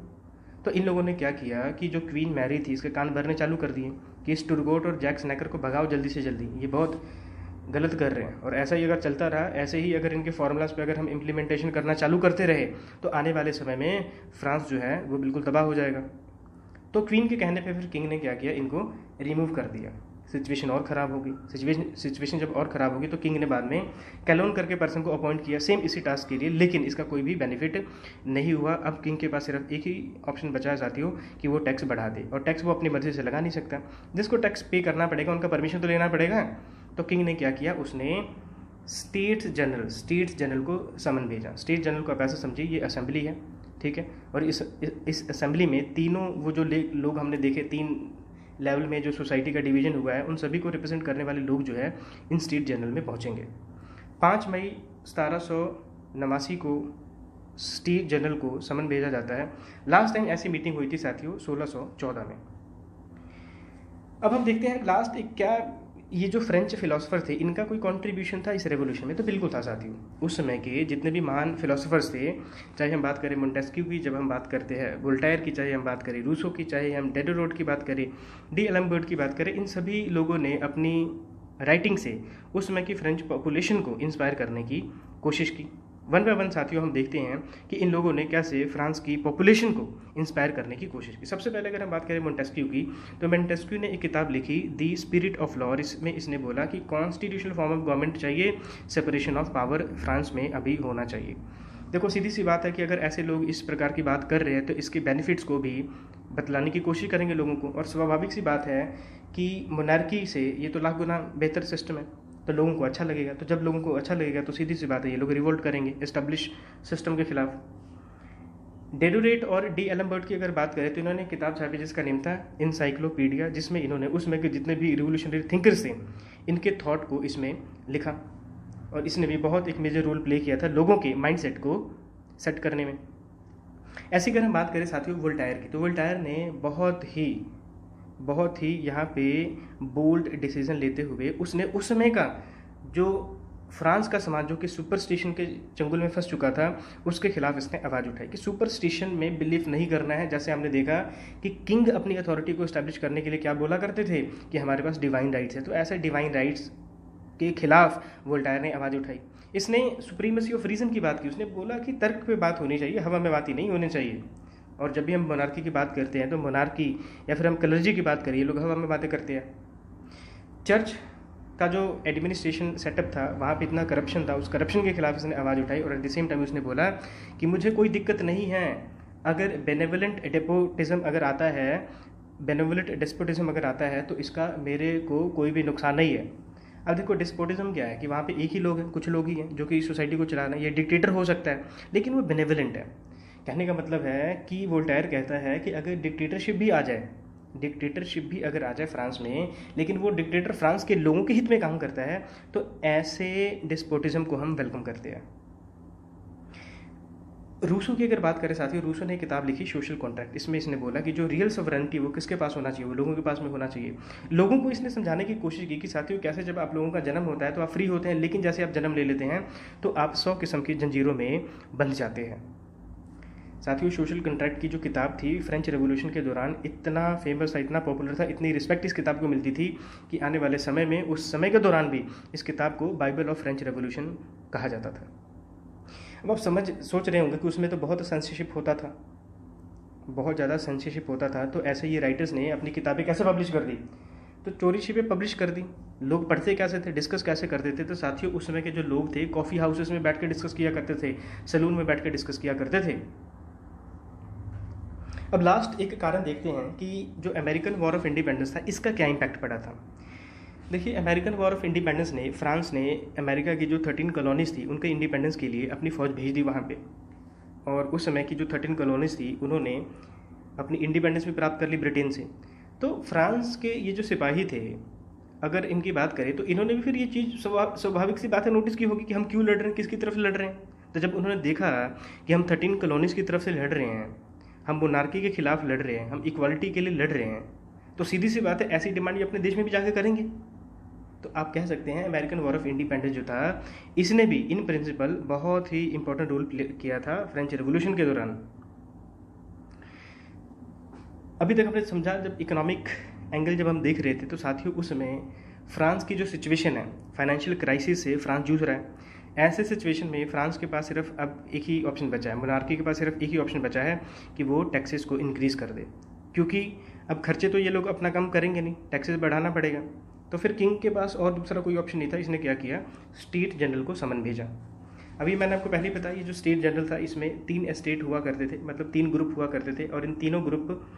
तो इन लोगों ने क्या किया कि जो क्वीन मैरी थी इसके कान भरने चालू कर दिए कि इस टुरगोट और जैक्स नेकर को भगाओ जल्दी से जल्दी, ये बहुत गलत कर रहे हैं। और ऐसा ही अगर चलता रहा, ऐसे ही अगर इनके फार्मूलाज पे अगर हम इम्प्लीमेंटेशन करना चालू करते रहे तो आने वाले समय में फ्रांस जो है वो बिल्कुल तबाह हो जाएगा। तो क्वीन के कहने पे फिर किंग ने क्या किया, इनको रिमूव कर दिया। सिचुएशन और ख़राब होगी। सिचुएशन जब और ख़राब होगी तो किंग ने बाद में कैलोन करके पर्सन को अपॉइंट किया सेम इसी टास्क के लिए, लेकिन इसका कोई भी बेनिफिट नहीं हुआ। अब किंग के पास सिर्फ एक ही ऑप्शन बचा है साथियों कि वो टैक्स बढ़ा दे, और टैक्स वो अपनी मर्जी से लगा नहीं सकता। जिसको टैक्स पे करना पड़ेगा उनका परमिशन तो लेना पड़ेगा। तो किंग ने क्या किया, उसने स्टेट्स जनरल को समन भेजा। स्टेट जनरल को आप ऐसा समझिए ये असेंबली है, ठीक है, और इस असेंबली में तीनों वो जो लोग हमने देखे 3 लेवल में जो सोसाइटी का डिवीजन हुआ है, उन सभी को रिप्रेजेंट करने वाले लोग जो है इन स्टेट जनरल में पहुंचेंगे। 5 मई 1789 को स्टेट जनरल को समन भेजा जाता है। लास्ट टाइम ऐसी मीटिंग हुई थी साथियों 1614 में। अब हम देखते हैं लास्ट एक क्या, ये जो फ्रेंच फिलोसोफर थे इनका कोई कंट्रीब्यूशन था इस रेवोल्यूशन में, तो बिल्कुल था साथियों। उस समय के जितने भी महान फिलोसोफर्स थे, चाहे हम बात करें मोंटेस्क्यू की, जब हम बात करते हैं वोल्टायर की, चाहे हम बात करें रूसो की, चाहे हम डेडोरोट की बात करें, डी एलम्बर्ट की बात करें, इन सभी लोगों ने अपनी राइटिंग से उस समय की फ्रेंच पॉपुलेशन को इंस्पायर करने की कोशिश की। वन बाय वन साथियों हम देखते हैं कि इन लोगों ने कैसे फ्रांस की पॉपुलेशन को इंस्पायर करने की कोशिश की। सबसे पहले अगर हम बात करें मोंटेस्क्यू की, तो मोंटेस्क्यू ने एक किताब लिखी दी स्पिरिट ऑफ लॉ। इसमें इसने बोला कि कॉन्स्टिट्यूशनल फॉर्म ऑफ गवर्नमेंट चाहिए, सेपरेशन ऑफ पावर फ्रांस में अभी होना चाहिए। देखो सीधी सी बात है कि अगर ऐसे लोग इस प्रकार की बात कर रहे हैं तो इसके बेनिफिट्स को भी बतलाने की कोशिश करेंगे लोगों को। और स्वाभाविक सी बात है कि मोनार्की से ये तो लाख गुना बेहतर सिस्टम है, तो लोगों को अच्छा लगेगा। तो जब लोगों को अच्छा लगेगा तो सीधी सी बात है ये लोग रिवोल्ट करेंगे एस्टेब्लिश सिस्टम के खिलाफ। डेडोरेट और डी एलम्बर्ट की अगर बात करें तो इन्होंने किताब छापी जिसका नेम था इनसाइक्लोपीडिया, जिसमें इन्होंने उसमें के जितने भी रिवोल्यूशनरी थिंकर्स थे इनके थॉट को इसमें लिखा, और इसने भी बहुत एक मेजर रोल प्ले किया था लोगों के माइंडसेट को सेट करने में। ऐसी अगर हम बात करें साथियों वोल्टायर की, तो वोल्टायर ने बहुत ही यहाँ पे बोल्ड डिसीजन लेते हुए उसने उस समय का जो फ्रांस का समाज जो कि सुपरस्टिशन के चंगुल में फंस चुका था उसके खिलाफ इसने आवाज़ उठाई कि सुपरस्टिशन में बिलीव नहीं करना है। जैसे हमने देखा कि किंग अपनी अथॉरिटी को एस्टैब्लिश करने के लिए क्या बोला करते थे कि हमारे पास डिवाइन राइट्स है, तो ऐसे डिवाइन राइट्स के खिलाफ वोल्टायर ने आवाज़ उठाई। इसने सुप्रीमेसी ऑफ रीज़न की बात की, उसने बोला कि तर्क पे बात होनी चाहिए, हवा में बात ही नहीं होनी चाहिए। और जब भी हम मोनार्की की बात करते हैं तो मोनार्की या फिर हम क्लर्जी की बात करिए, लोग हवा में बातें करते हैं। चर्च का जो एडमिनिस्ट्रेशन सेटअप था वहाँ पे इतना करप्शन था, उस करप्शन के खिलाफ इसने आवाज़ उठाई। और एट द सेम टाइम उसने बोला कि मुझे कोई दिक्कत नहीं है अगर बेनेवलेंट डेस्पोटिज्म अगर आता है, बेनेवलेंट डेस्पोटिज्म अगर आता है तो इसका मेरे को कोई भी नुकसान नहीं है। अब देखो डिस्पोटिज्म क्या है कि वहाँ पे एक ही लोग हैं, कुछ लोग ही हैं जो कि सोसाइटी को चला रहे हैं। ये डिक्टेटर हो सकता है लेकिन वो बेनेवलेंट है। कहने का मतलब है कि वोल्टायर कहता है कि अगर डिक्टेटरशिप भी आ जाए फ्रांस में, लेकिन वो डिक्टेटर फ्रांस के लोगों के हित में काम करता है, तो ऐसे डिस्पोटिज्म को हम वेलकम करते हैं। रूसो की अगर बात करें साथियों, रूसो ने एक किताब लिखी सोशल कॉन्ट्रैक्ट। इसमें इसने बोला कि जो रियल सॉवरेनिटी वो किसके पास होना चाहिए, वो लोगों के पास में होना चाहिए। लोगों को इसने समझाने की कोशिश की कि साथियों कैसे जब आप लोगों का जन्म होता है तो आप फ्री होते हैं, लेकिन जैसे आप जन्म ले लेते हैं तो आप 100 किस्म की जंजीरों में बंध जाते हैं। साथियों सोशल कॉन्ट्रैक्ट की जो किताब थी फ्रेंच रेवोल्यूशन के दौरान इतना फेमस था, इतना पॉपुलर था, इतनी रिस्पेक्ट इस किताब को मिलती थी कि आने वाले समय में उस समय के दौरान भी इस किताब को बाइबल ऑफ फ्रेंच रेवोल्यूशन कहा जाता था। अब आप सोच रहे होंगे कि उसमें तो बहुत सेंसरशिप होता था, बहुत ज़्यादा सेंसरशिप होता था, तो ऐसे ये राइटर्स ने अपनी किताबें कैसे पब्लिश कर दी, तो चोरी छिपे पब्लिश कर दी। लोग पढ़ते कैसे थे, डिस्कस कैसे करते थे, तो साथियों उस समय के जो लोग थे कॉफ़ी हाउसेस में बैठ के डिस्कस किया करते थे, सैलून में बैठ के डिस्कस किया करते थे। अब लास्ट एक कारण देखते हैं कि जो अमेरिकन वॉर ऑफ इंडिपेंडेंस था इसका क्या इम्पैक्ट पड़ा था। देखिए अमेरिकन वॉर ऑफ इंडिपेंडेंस ने फ्रांस ने अमेरिका की जो 13 कॉलोनीज थी उनके इंडिपेंडेंस के लिए अपनी फ़ौज भेज दी वहाँ पे, और उस समय की जो 13 कॉलोनीज थी उन्होंने अपनी इंडिपेंडेंस भी प्राप्त कर ली ब्रिटेन से। तो फ्रांस के ये जो सिपाही थे, अगर इनकी बात करें तो इन्होंने भी फिर ये चीज़ स्वाभाविक सी बात है नोटिस की होगी कि हम क्यों लड़ रहे हैं, किसकी तरफ लड़ रहे हैं। तो जब उन्होंने देखा कि हम 13 कॉलोनीज की तरफ से लड़ रहे हैं, हम मोनार्की के खिलाफ लड़ रहे हैं, हम इक्वालिटी के लिए लड़ रहे हैं, तो सीधी सी बात है ऐसी डिमांड ये अपने देश में भी जाकर करेंगे। तो आप कह सकते हैं अमेरिकन वॉर ऑफ इंडिपेंडेंस जो था, इसने भी इन प्रिंसिपल बहुत ही इंपॉर्टेंट रोल प्ले किया था फ्रेंच रेवोल्यूशन के दौरान। अभी तक हमने समझा, जब इकोनॉमिक एंगल जब हम देख रहे थे तो साथियों उस समय फ्रांस की जो सिचुएशन है, फाइनेंशियल क्राइसिस से फ्रांस जूझ रहा है। ऐसे सिचुएशन में फ्रांस के पास सिर्फ अब एक ही ऑप्शन बचा है, मोनार्की के पास सिर्फ एक ही ऑप्शन बचा है कि वो टैक्सेस को इंक्रीज़ कर दे, क्योंकि अब खर्चे तो ये लोग अपना कम करेंगे नहीं, टैक्सेस बढ़ाना पड़ेगा। तो फिर किंग के पास और दूसरा कोई ऑप्शन नहीं था। इसने क्या किया, स्टेट जनरल को समन भेजा। अभी मैंने आपको पहले बताया ये जो स्टेट जनरल था इसमें 3 एस्टेट हुआ करते थे, मतलब 3 ग्रुप हुआ करते थे, और इन तीनों ग्रुप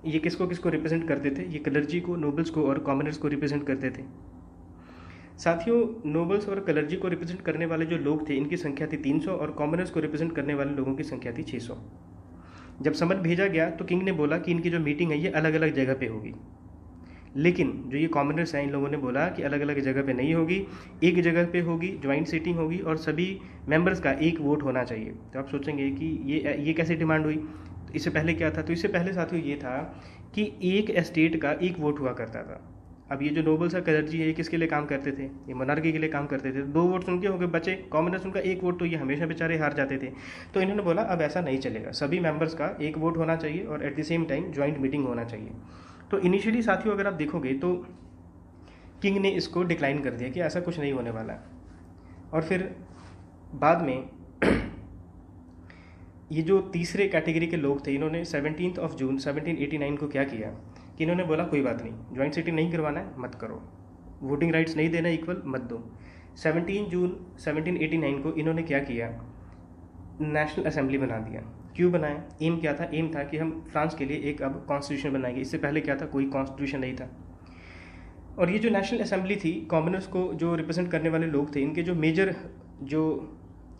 ये किसको किसको रिप्रेजेंट करते थे, ये क्लर्जी को, नोबल्स को और कॉमनर्स को रिप्रेजेंट करते थे। साथियों नोबल्स और क्लर्जी को रिप्रेजेंट करने वाले जो लोग थे इनकी संख्या थी 300 और कॉमनर्स को रिप्रेजेंट करने वाले लोगों की संख्या थी 600। जब समन भेजा गया तो किंग ने बोला कि इनकी जो मीटिंग है ये अलग अलग जगह पे होगी, लेकिन जो ये कॉमनर्स हैं इन लोगों ने बोला कि अलग अलग जगह पे नहीं होगी, एक जगह पे होगी, ज्वाइंट सीटिंग होगी और सभी मेंबर्स का एक वोट होना चाहिए। तो आप सोचेंगे कि ये कैसे डिमांड हुई। तो इससे पहले क्या था, तो इससे पहले साथियों ये था कि एक एस्टेट का एक वोट हुआ करता था। अब ये जो नोबल्स और क्लर्जी है ये किसके लिए काम करते थे, ये मोनार्की के लिए काम करते थे। 2 वोट उनके हो गए, बचे कॉमनर्स उनका एक वोट, तो ये हमेशा बेचारे हार जाते थे। तो इन्होंने बोला अब ऐसा नहीं चलेगा, सभी मेंबर्स का एक वोट होना चाहिए और at the same time joint meeting होना चाहिए। तो इनिशियली साथियों अगर आप देखोगे तो किंग ने इसको डिक्लाइन कर दिया कि ऐसा कुछ नहीं होने वाला है। और फिर बाद में ये जो तीसरे कैटेगरी के लोग थे इन्होंने 17 जून 1789 को क्या किया कि इन्होंने बोला कोई बात नहीं, ज्वाइंट सीटिंग नहीं करवाना है मत करो, वोटिंग राइट्स नहीं देना इक्वल मत दो। 17 जून 1789 को इन्होंने क्या किया, नेशनल असेंबली बना दिया। क्यों बनाया, एम क्या था, एम था कि हम फ्रांस के लिए एक अब कॉन्स्टिट्यूशन बनाएंगे। इससे पहले क्या था, कोई कॉन्स्टिट्यूशन नहीं था। और ये जो नेशनल असेंबली थी, कॉमनर्स को जो रिप्रेजेंट करने वाले लोग थे, इनके जो मेजर जो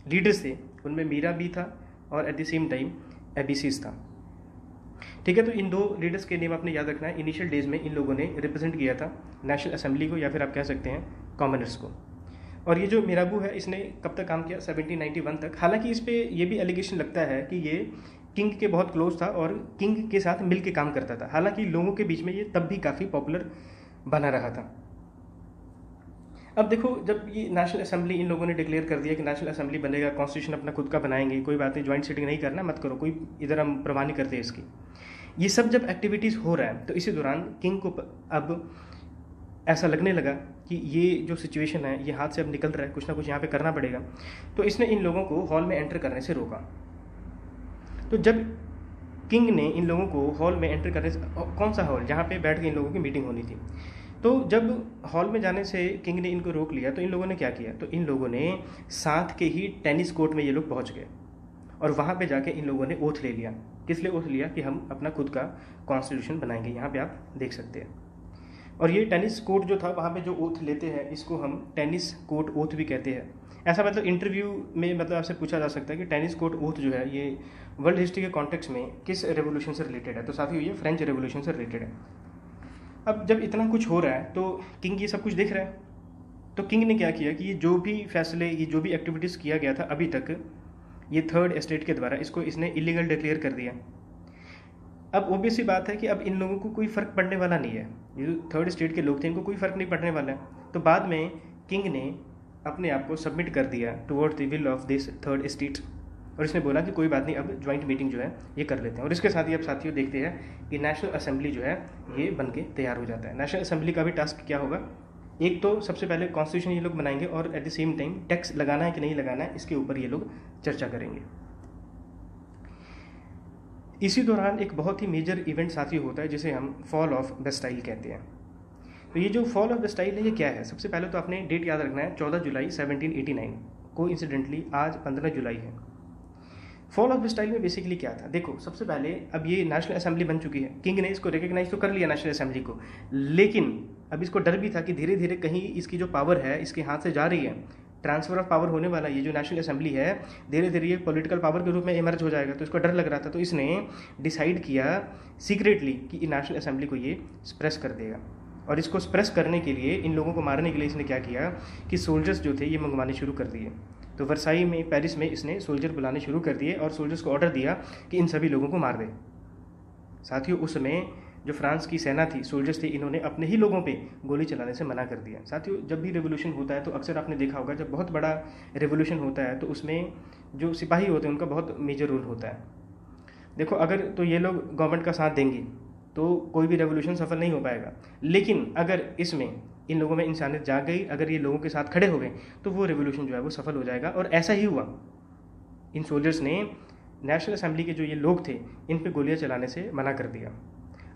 लीडर्स थे उनमें मीरा भी था और at the same time ABCs था। ठीक है, तो इन 2 लीडर्स के नेम आपने याद रखना है। इनिशियल डेज में इन लोगों ने रिप्रेजेंट किया था नेशनल असेंबली को, या फिर आप कह सकते हैं कॉमनर्स को। और ये जो मिराबू है इसने कब तक काम किया, 1791 तक। हालांकि इस पे ये भी एलिगेशन लगता है कि ये किंग के बहुत क्लोज था और किंग के साथ मिल के काम करता था। हालांकि लोगों के बीच में ये तब भी काफ़ी पॉपुलर बना रहा था। अब देखो, जब ये नेशनल असेंबली इन लोगों ने डिक्लेयर कर दिया कि नेशनल असेंबली बनेगा, कॉन्स्टिट्यूशन अपना खुद का बनाएंगे, कोई बात नहीं, ज्वाइंट सीटिंग नहीं करना, मत करो, कोई इधर हम परवाह नहीं करते इसकी। ये सब जब एक्टिविटीज़ हो रहा है तो इसी दौरान किंग को अब ऐसा लगने लगा कि ये जो सिचुएशन है ये हाथ से अब निकल रहा है, कुछ ना कुछ यहाँ पे करना पड़ेगा। तो इसने इन लोगों को हॉल में एंटर करने से रोका। तो जब किंग ने इन लोगों को हॉल में एंटर करने से, कौन सा हॉल जहाँ पे बैठ के इन लोगों की मीटिंग होनी थी, तो जब हॉल में जाने से किंग ने इनको रोक लिया तो इन लोगों ने क्या किया, तो इन लोगों ने साथ के ही टेनिस कोर्ट में ये लोग पहुँच गए और वहाँ पे जाके इन लोगों ने ओथ ले लिया। किस लिए ओथ लिया, कि हम अपना खुद का कॉन्स्टिट्यूशन बनाएंगे। यहाँ पे आप देख सकते हैं। और ये टेनिस कोर्ट जो था वहाँ पे जो ओथ लेते हैं इसको हम टेनिस कोर्ट ओथ भी कहते हैं। ऐसा मतलब इंटरव्यू में मतलब आपसे पूछा जा सकता है कि टेनिस कोर्ट ओथ जो है ये वर्ल्ड हिस्ट्री के कॉन्टेक्स्ट में किस रेवोल्यूशन से रिलेटेड है। तो साथियों ये फ्रेंच रेवोल्यूशन से रिलेटेड है। अब जब इतना कुछ हो रहा है तो किंग ये सब कुछ देख रहा है। तो किंग ने क्या किया कि ये जो भी फैसले, ये जो भी एक्टिविटीज़ किया गया था अभी तक, ये थर्ड एस्टेट के द्वारा इसको इसने इलीगल डिक्लेयर कर दिया। अब ऑब्वियस सी बात है कि अब इन लोगों को कोई फ़र्क पड़ने वाला नहीं है। ये जो थर्ड स्टेट के लोग थे इनको कोई फ़र्क नहीं पड़ने वाला है। तो बाद में किंग ने अपने आप को सबमिट कर दिया toward the will of this third state, और इसने बोला कि कोई बात नहीं, अब ज्वाइंट मीटिंग जो है ये कर लेते हैं। और इसके साथ ही अब साथियों देखते हैं कि नेशनल असेंबली जो है ये बन के तैयार हो जाता है। नेशनल असेंबली का भी टास्क क्या होगा, एक तो सबसे पहले कॉन्स्टिट्यूशन ये लोग बनाएंगे और at the same time tax लगाना है कि नहीं लगाना है इसके ऊपर ये लोग चर्चा करेंगे। इसी दौरान एक बहुत ही मेजर इवेंट साथियों होता है जिसे हम फॉल ऑफ बेस्टाइल कहते हैं। तो ये जो फॉल ऑफ बेस्टाइल है ये क्या है, सबसे पहले तो आपने डेट याद रखना है 14 जुलाई 1789 को, इंसिडेंटली आज 15 जुलाई है। फॉल ऑफ बेस्टाइल में बेसिकली क्या था, देखो सबसे पहले अब ये नेशनल असेंबली बन चुकी है, किंग ने इसको रिकग्नाइज तो कर लिया नेशनल असेंबली को, लेकिन अब इसको डर भी था कि धीरे धीरे कहीं इसकी जो पावर है इसके हाथ से जा रही है ट्रांसफर ऑफ पावर होने वाला, ये जो नेशनल असेंबली है धीरे धीरे ये पॉलिटिकल पावर के रूप में इमर्ज हो जाएगा, तो इसको डर लग रहा था, तो इसने डिसाइड किया सीक्रेटली कि नेशनल असेंबली को ये स्प्रेस कर देगा। और इसको स्प्रेस करने के लिए, इन लोगों को मारने के लिए इसने क्या किया कि सोल्जर्स जो थे ये मंगवाने शुरू कर दिए। तो वर्साई में, पेरिस में इसने सोल्जर बुलाने शुरू कर दिए और सोल्जर्स को ऑर्डर दिया कि इन सभी लोगों को मार दे। साथियों, उस समय जो फ्रांस की सेना थी, सोल्जर्स थे, इन्होंने अपने ही लोगों पे गोली चलाने से मना कर दिया। साथियों, जब भी रेवोल्यूशन होता है तो अक्सर आपने देखा होगा, जब बहुत बड़ा रेवोल्यूशन होता है तो उसमें जो सिपाही होते हैं उनका बहुत मेजर रोल होता है। देखो, अगर तो ये लोग गवर्नमेंट का साथ देंगे तो कोई भी रेवोल्यूशन सफल नहीं हो पाएगा, लेकिन अगर इसमें इन लोगों में इंसानियत जाग गई, अगर ये लोगों के साथ खड़े हो गए तो वो रेवोल्यूशन जो है वो सफल हो जाएगा। और ऐसा ही हुआ। इन सोल्जर्स ने नेशनल असेंबली के जो ये लोग थे इन पे गोलियां चलाने से मना कर दिया।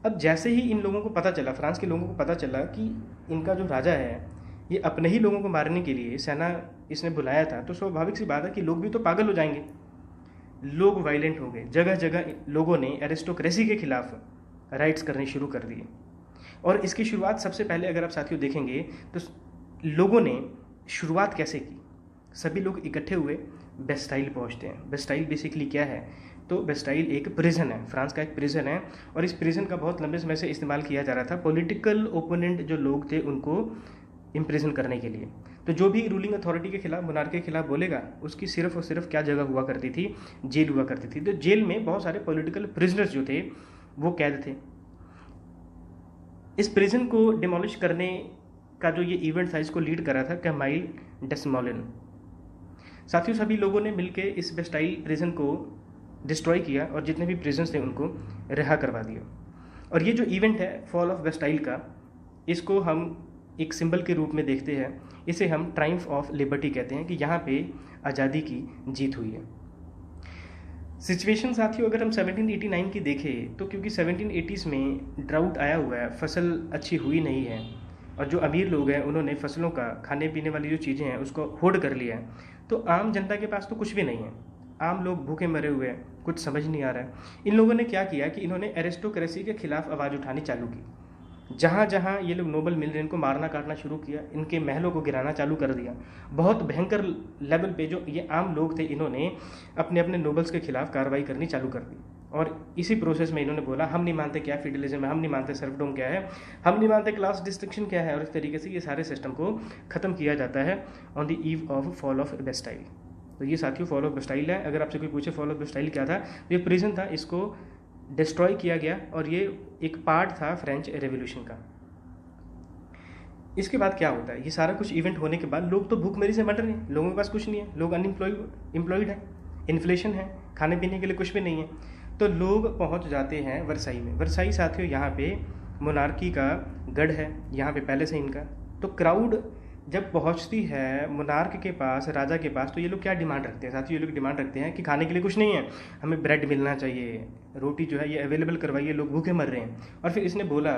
अब जैसे ही इन लोगों को पता चला, फ्रांस के लोगों को पता चला कि इनका जो राजा है ये अपने ही लोगों को मारने के लिए सेना इसने बुलाया था, तो स्वाभाविक सी बात है कि लोग भी तो पागल हो जाएंगे। लोग वायलेंट हो गए, जगह जगह लोगों ने एरिस्टोक्रेसी के खिलाफ राइट्स करने शुरू कर दिए। और इसकी शुरुआत सबसे पहले अगर आप साथियों देखेंगे तो लोगों ने शुरुआत कैसे की। सभी लोग इकट्ठे हुए, बेस्टाइल पहुंचते हैं। बेस्टाइल बेसिकली क्या है, तो बेस्टाइल एक प्रिजन है, फ्रांस का एक प्रिजन है, और इस प्रिजन का बहुत लंबे समय से इस्तेमाल किया जा रहा था पॉलिटिकल ओपोनेंट जो लोग थे उनको इम्प्रिजन करने के लिए। तो जो भी रूलिंग अथॉरिटी के खिलाफ, मोनार्की के खिलाफ बोलेगा, उसकी सिर्फ और सिर्फ क्या जगह हुआ करती थी, जेल हुआ करती थी। तो जेल में बहुत सारे पॉलिटिकल प्रिजनर्स जो थे वो कैद थे। इस प्रिजन को डिमोलिश करने का जो ये इवेंट था इसको लीड करा था कैमाइल डेस्मोलिन। साथियों, सभी लोगों ने मिलकर इस बेस्टाइल प्रिजन को डिस्ट्रॉय किया और जितने भी प्रिजन्स थे उनको रिहा करवा दिया। और ये जो इवेंट है फॉल ऑफ बेस्टाइल का, इसको हम एक सिंबल के रूप में देखते हैं। इसे हम ट्रायम्फ ऑफ लिबर्टी कहते हैं कि यहाँ पे आज़ादी की जीत हुई है। सिचुएशन साथियों अगर हम 1789 की देखें तो क्योंकि 1780s में ड्राउट आया हुआ है, फसल अच्छी हुई नहीं है, और जो अमीर लोग हैं उन्होंने फसलों का, खाने पीने वाली जो चीज़ें हैं उसको होर्ड कर लिया है, तो आम जनता के पास तो कुछ भी नहीं है। आम लोग भूखे मरे हुए हैं, कुछ समझ नहीं आ रहा है। इन लोगों ने क्या किया कि इन्होंने एरिस्टोक्रेसी के खिलाफ आवाज़ उठानी चालू की। जहाँ जहाँ ये लोग नोबल मिल रहे हैं इनको मारना काटना शुरू किया, इनके महलों को गिराना चालू कर दिया। बहुत भयंकर लेवल पे जो ये आम लोग थे इन्होंने अपने अपने नोबल्स के खिलाफ कार्रवाई करनी चालू कर दी। और इसी प्रोसेस में इन्होंने बोला हम नहीं मानते क्या फीडलिज्म है, हम नहीं मानते सर्फडोम क्या है, हम नहीं मानते क्लास डिस्ट्रिक्शन क्या है, और इस तरीके से ये सारे सिस्टम को ख़त्म किया जाता है on the eve of fall of Bastille. तो ये साथियों फॉल ऑफ बेस्टाइल है। अगर आपसे कोई पूछे फॉल ऑफ बेस्टाइल क्या था, तो ये प्रिजन था, इसको डिस्ट्रॉय किया गया और ये एक पार्ट था फ्रेंच रेवोल्यूशन का। इसके बाद क्या होता है, ये सारा कुछ इवेंट होने के बाद लोग तो भूखमरी से मर रहे हैं, लोगों के पास कुछ नहीं है, लोग अनएम्प्लॉयड है, इन्फ्लेशन है, खाने पीने के लिए कुछ भी नहीं है। तो लोग पहुंच जाते हैं वर्साई में। वर्साई साथियों यहाँ पे मोनार्की का गढ़ है, यहाँ पे पैलेस है इनका। तो क्राउड जब पहुंचती है मोनार्क के पास, राजा के पास, तो ये लोग क्या डिमांड रखते हैं साथियों, ये लोग डिमांड रखते हैं कि खाने के लिए कुछ नहीं है, हमें ब्रेड मिलना चाहिए, रोटी जो है ये अवेलेबल करवाइए, लोग भूखे मर रहे हैं। और फिर इसने बोला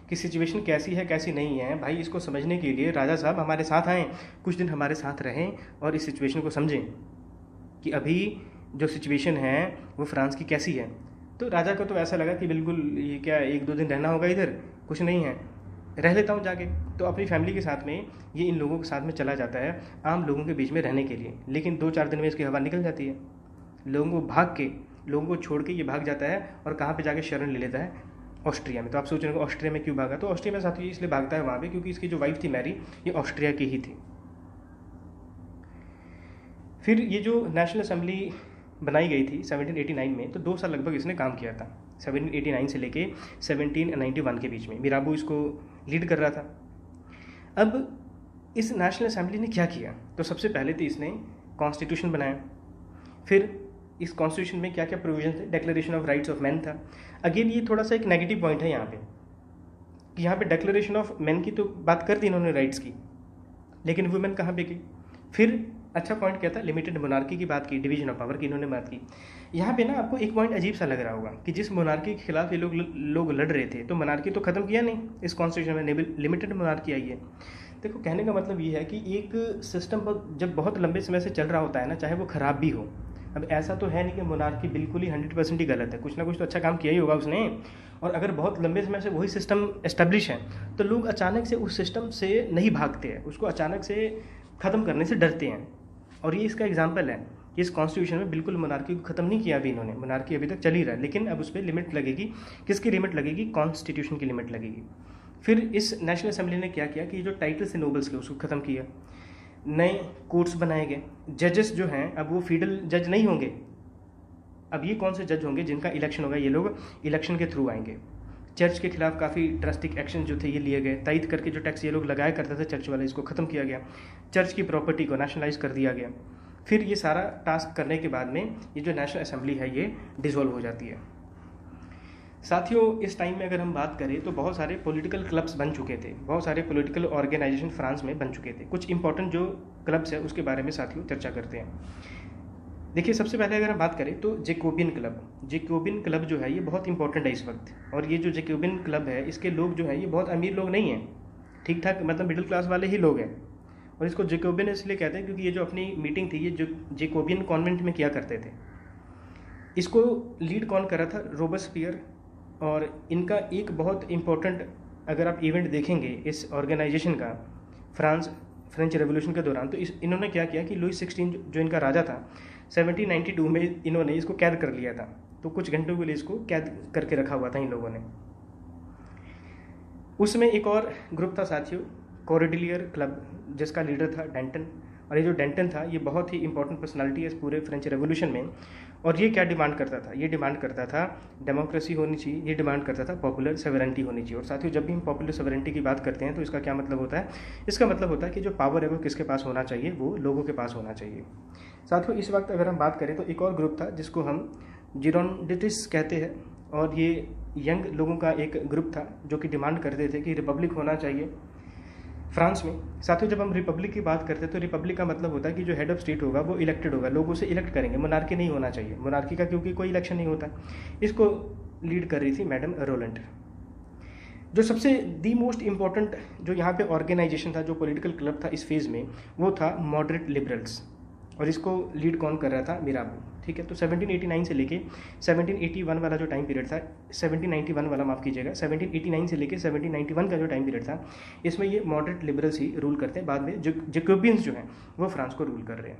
कि सिचुएशन कैसी है कैसी नहीं है भाई, इसको समझने के लिए राजा साहब हमारे साथ आएँ, कुछ दिन हमारे साथ रहें और इस सिचुएशन को समझें कि अभी जो सिचुएशन है वो फ्रांस की कैसी है। तो राजा को तो ऐसा लगा कि बिल्कुल ये क्या 1-2 दिन रहना होगा इधर, कुछ नहीं है, रह लेता हूँ जाके। तो अपनी फैमिली के साथ में ये इन लोगों के साथ में चला जाता है आम लोगों के बीच में रहने के लिए। लेकिन 2-4 दिन में इसकी हवा निकल जाती है, लोगों को छोड़ के ये भाग जाता है और कहाँ पे जाके शरण ले लेता है, ऑस्ट्रिया में। तो आप सोच रहे हो ऑस्ट्रिया में क्यों भागा, तो ऑस्ट्रिया में साथियों इसलिए भागता है वहाँ पे क्योंकि इसकी जो वाइफ थी मैरी, ये ऑस्ट्रिया की ही थी। फिर ये जो नेशनल असेंबली बनाई गई थी 1789 में, तो 2 साल लगभग इसने काम किया था, 1789 से लेके 1791 के बीच में। मिराबो इसको लीड कर रहा था। अब इस नेशनल असेंबली ने क्या किया, तो सबसे पहले तो इसने कॉन्स्टिट्यूशन बनाया। फिर इस कॉन्स्टिट्यूशन में क्या क्या प्रोविजन थे, declaration of rights of man था। अगेन ये थोड़ा सा एक नेगेटिव पॉइंट है यहाँ पे कि यहाँ पे डिक्लेरेशन ऑफ मैन की तो बात कर दी इन्होंने राइट्स की, लेकिन वुमेन कहाँ पे गई। फिर अच्छा पॉइंट क्या था, लिमिटेड मोनार्की की बात की, डिवीजन ऑफ पावर की इन्होंने बात की। यहाँ पे ना आपको एक पॉइंट अजीब सा लग रहा होगा कि जिस मोनार्की के खिलाफ ये लोग लड़ रहे थे, तो मोनार्की तो ख़त्म किया नहीं इस कॉन्स्टिट्यूशन में, लिमिटेड मोनार्की आई है। देखो कहने का मतलब ये है कि एक सिस्टम जब बहुत लंबे समय से चल रहा होता है ना, चाहे वो ख़राब भी हो, अब ऐसा तो है नहीं कि मोनार्की बिल्कुल ही 100% ही गलत है, कुछ ना कुछ तो अच्छा काम किया ही होगा उसने। और अगर बहुत लंबे समय से वही सिस्टम एस्टेब्लिश है तो लोग अचानक से उस सिस्टम से नहीं भागते हैं, उसको अचानक से ख़त्म करने से डरते हैं। और ये इसका एग्जाम्पल है कि इस कॉन्स्टिट्यूशन में बिल्कुल मोनार्की को ख़त्म नहीं किया अभी इन्होंने, मोनार्की अभी तक चल ही रहा है, लेकिन अब उस पर लिमिट लगेगी। किसकी लिमिट लगेगी? कॉन्स्टिट्यूशन की लिमिट लगेगी। फिर इस नेशनल असेंबली ने क्या किया कि जो टाइटल्स थे नोबल्स के उसको ख़त्म किया, नए कोर्ट्स बनाए गए, जजेस जो हैं अब वो फीडल जज नहीं होंगे, अब ये कौन से जज होंगे जिनका इलेक्शन होगा, ये लोग इलेक्शन के थ्रू आएंगे। चर्च के खिलाफ काफ़ी ड्रास्टिक एक्शन जो थे ये लिए गए, तायद करके जो टैक्स ये लोग लगाया करते थे चर्च वाले, इसको ख़त्म किया गया, चर्च की प्रॉपर्टी को नेशनलाइज कर दिया गया। फिर ये सारा टास्क करने के बाद में ये जो नेशनल असेंबली है ये डिसॉल्व हो जाती है। साथियों, इस टाइम में अगर हम बात करें तो बहुत सारे पॉलिटिकल क्लब्स बन चुके थे, बहुत सारे पॉलिटिकल ऑर्गेनाइजेशन फ्रांस में बन चुके थे। कुछ इंपॉर्टेंट जो क्लब्स है उसके बारे में साथियों चर्चा करते हैं। देखिए, सबसे पहले अगर हम बात करें तो जैकोबिन क्लब जो है ये बहुत इंपॉर्टेंट है इस वक्त। और ये जो जैकोबिन क्लब है इसके लोग जो है ये बहुत अमीर लोग नहीं हैं, ठीक ठाक मतलब मिडिल क्लास वाले ही लोग हैं। और इसको जैकोबिन इसलिए कहते हैं क्योंकि ये जो अपनी मीटिंग थी ये जो जैकोबियन कॉन्वेंट में किया करते थे। इसको लीड कौन कर रहा था? रोबेस्पियर। और इनका एक बहुत इम्पोर्टेंट अगर आप इवेंट देखेंगे इस ऑर्गेनाइजेशन का फ्रेंच रेवोल्यूशन के दौरान, तो इन्होंने क्या किया कि लुई 16 जो इनका राजा था 1792 में इन्होंने इसको कैद कर लिया था। तो कुछ घंटों के लिए इसको कैद करके रखा हुआ था इन लोगों ने। उसमें एक और ग्रुप था साथियों, कॉर्डिलियर क्लब, जिसका लीडर था डेंटन। और ये जो डेंटन था ये बहुत ही इंपॉर्टेंट पर्सनालिटी है इस पूरे फ्रेंच रेवोल्यूशन में। और ये क्या डिमांड करता था? ये डिमांड करता था डेमोक्रेसी होनी चाहिए, ये डिमांड करता था पॉपुलर सॉवरेनिटी होनी चाहिए। और साथियों, जब भी हम पॉपुलर सॉवरेनिटी की बात करते हैं तो इसका क्या मतलब होता है? इसका मतलब होता है कि जो पावर है वो किसके पास होना चाहिए? वो लोगों के पास होना चाहिए। साथियों, इस वक्त अगर हम बात करें तो एक और ग्रुप था जिसको हम जिरोंडिटिस कहते हैं। और ये यंग लोगों का एक ग्रुप था जो कि डिमांड करते थे कि रिपब्लिक होना चाहिए फ्रांस में। साथियों, जब हम रिपब्लिक की बात करते हैं तो रिपब्लिक का मतलब होता है कि जो हेड ऑफ स्टेट होगा वो इलेक्टेड होगा, लोगों से इलेक्ट करेंगे, मोनार्की नहीं होना चाहिए। मोनार्की का क्योंकि कोई इलेक्शन नहीं होता। इसको लीड कर रही थी मैडम रोलैंड। जो सबसे दी मोस्ट इम्पॉर्टेंट जो यहाँ पे ऑर्गेनाइजेशन था, जो पॉलिटिकल क्लब था इस फेज़ में, वो था मॉडरेट लिबरल्स। और इसको लीड कौन कर रहा था? मिराबो। ठीक है, तो 1789 से लेके 1781 वाला जो टाइम पीरियड था, 1791 वाला माफ़ कीजिएगा, 1789 से लेके 1791 का जो टाइम पीरियड था, इसमें ये मॉडरेट लिबरल्स ही रूल करते हैं। बाद में जो जैकोबियंस जो हैं वो फ्रांस को रूल कर रहे हैं।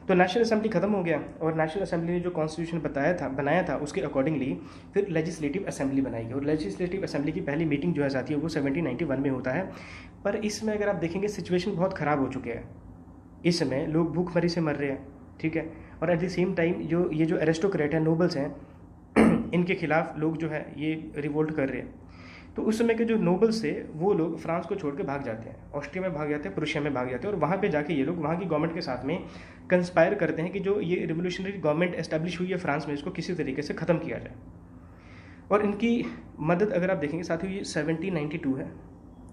तो नेशनल असेंबली खत्म हो गया और नेशनल असेंबली ने जो कॉन्स्टिट्यूशन बनाया था उसके अकॉर्डिंगली फिर लेजिस्लेटिव असेंबली बनाई गई। और लेजिस्लेटिव असेंबली की पहली मीटिंग जो है साथियों वो 1791 में होता है। पर इसमें अगर आप देखेंगे सिचुएशन बहुत ख़राब हो चुके हैं। इस समय लोग भूखमरी से मर रहे हैं, ठीक है। और एट द सेम टाइम ये जो एरिस्टोक्रेट हैं, नोबल्स हैं, इनके खिलाफ लोग जो है ये रिवोल्ट कर रहे हैं। तो उस समय के जो नोबल्स थे वो लोग फ्रांस को छोड़ के भाग जाते हैं, ऑस्ट्रिया में भाग जाते हैं, प्रुशिया में भाग जाते हैं। और वहाँ पे जाके ये लोग वहाँ की गवर्नमेंट के साथ में कंस्पायर करते हैं कि जो ये रिवोल्यूशनरी गवर्नमेंट एस्टैब्लिश हुई है फ्रांस में, इसको किसी तरीके से ख़त्म किया जाए। और इनकी मदद अगर आप देखेंगे साथियों, ये 1792 है,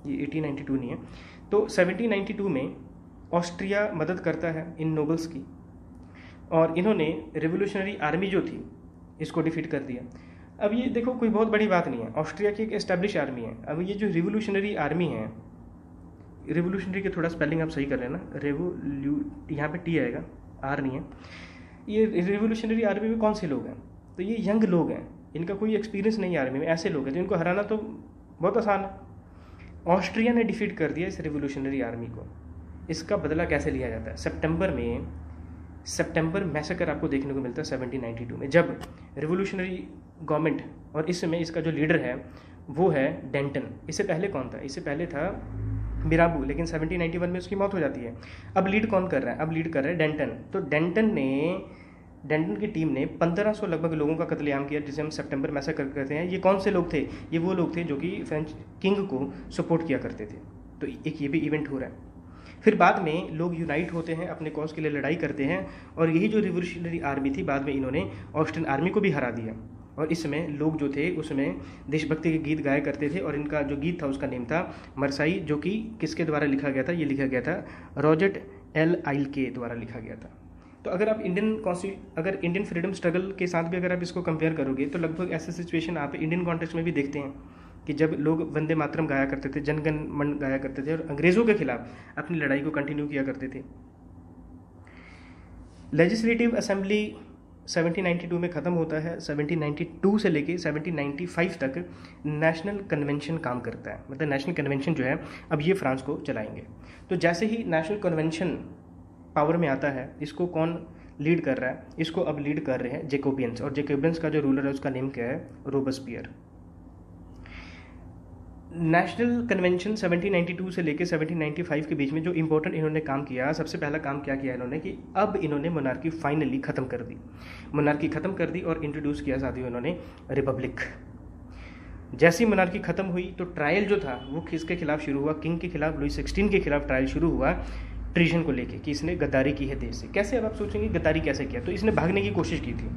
ये 1892 नहीं है। तो 1792 में ऑस्ट्रिया मदद करता है इन नोबल्स की, और इन्होंने रिवोल्यूशनरी आर्मी जो थी इसको डिफीट कर दिया। अब ये देखो कोई बहुत बड़ी बात नहीं है, ऑस्ट्रिया की एक एस्टैब्लिश आर्मी है। अब ये जो रिवोल्यूशनरी आर्मी है, रिवोल्यूशनरी के थोड़ा स्पेलिंग आप सही कर लेना, यहाँ पे टी आएगा, आर नहीं है। ये रिवोल्यूशनरी आर्मी में कौन से लोग हैं? तो ये यंग लोग हैं, इनका कोई एक्सपीरियंस नहीं है आर्मी में। ऐसे लोग हैं जिनको हराना तो बहुत आसान है। ऑस्ट्रिया ने डिफीट कर दिया इस रिवोल्यूशनरी आर्मी को। इसका बदला कैसे लिया जाता है? सितंबर मैसेकर आपको देखने को मिलता है 1792 में, जब रिवोल्यूशनरी गवर्नमेंट, और इस समय इसका जो लीडर है वो है डेंटन। इससे पहले कौन था? इससे पहले था मिराबू, लेकिन 1791 में उसकी मौत हो जाती है। अब लीड कौन कर रहा है? अब लीड कर रहा है डेंटन। तो डेंटन की टीम ने 1500 लगभग लोगों का कत्लेआम किया, जिसे हम सितंबर मैसेकर कहते हैं। ये कौन से लोग थे? ये वो लोग थे जो कि फ्रेंच किंग को सपोर्ट किया करते थे। तो एक ये भी इवेंट हो रहा है। फिर बाद में लोग यूनाइट होते हैं, अपने कॉज के लिए लड़ाई करते हैं, और यही जो रिवोल्यूशनरी आर्मी थी बाद में इन्होंने ऑस्ट्रियन आर्मी को भी हरा दिया। और इसमें लोग जो थे उसमें देशभक्ति के गीत गाया करते थे, और इनका जो गीत था उसका नेम था मरसाई, जो कि किसके द्वारा लिखा गया था? ये लिखा गया था रॉजर्ट एल आइल के द्वारा लिखा गया था। तो अगर आप इंडियन फ्रीडम स्ट्रगल के साथ भी अगर आप इसको कंपेयर करोगे तो लगभग ऐसे सिचुएशन आप इंडियन कॉन्टेक्स्ट में भी देखते हैं कि जब लोग वंदे मातरम गाया करते थे, जनगण मन गाया करते थे, और अंग्रेज़ों के खिलाफ अपनी लड़ाई को कंटिन्यू किया करते थे। लेजिस्लेटिव असेंबली 1792 में ख़त्म होता है। 1792 से लेके 1795 तक नेशनल कन्वेंशन काम करता है। मतलब नेशनल कन्वेंशन जो है अब ये फ्रांस को चलाएंगे। तो जैसे ही नेशनल कन्वेंशन पावर में आता है, इसको कौन लीड कर रहा है? इसको अब लीड कर रहे हैं जेकोबियंस, और जेकोबियंस का जो रूलर है उसका नेम क्या है? रोबेस्पियर। नेशनल कन्वेंशन 1792 से लेकर 1795 के बीच में जो इंपॉर्टेंट इन्होंने काम किया, सबसे पहला काम क्या किया इन्होंने कि अब इन्होंने मोनार्की फाइनली ख़त्म कर दी। मोनार्की ख़त्म कर दी और इंट्रोड्यूस किया साथियों इन्होंने रिपब्लिक। जैसी मोनार्की ख़त्म हुई तो ट्रायल जो था वो किसके खिलाफ शुरू हुआ? किंग के खिलाफ, लुई 16 के खिलाफ ट्रायल शुरू हुआ ट्रीजन को लेके कि इसने गद्दारी की है देश से। कैसे? अब आप सोचेंगे गद्दारी कैसे किया? तो इसने भागने की कोशिश की थी।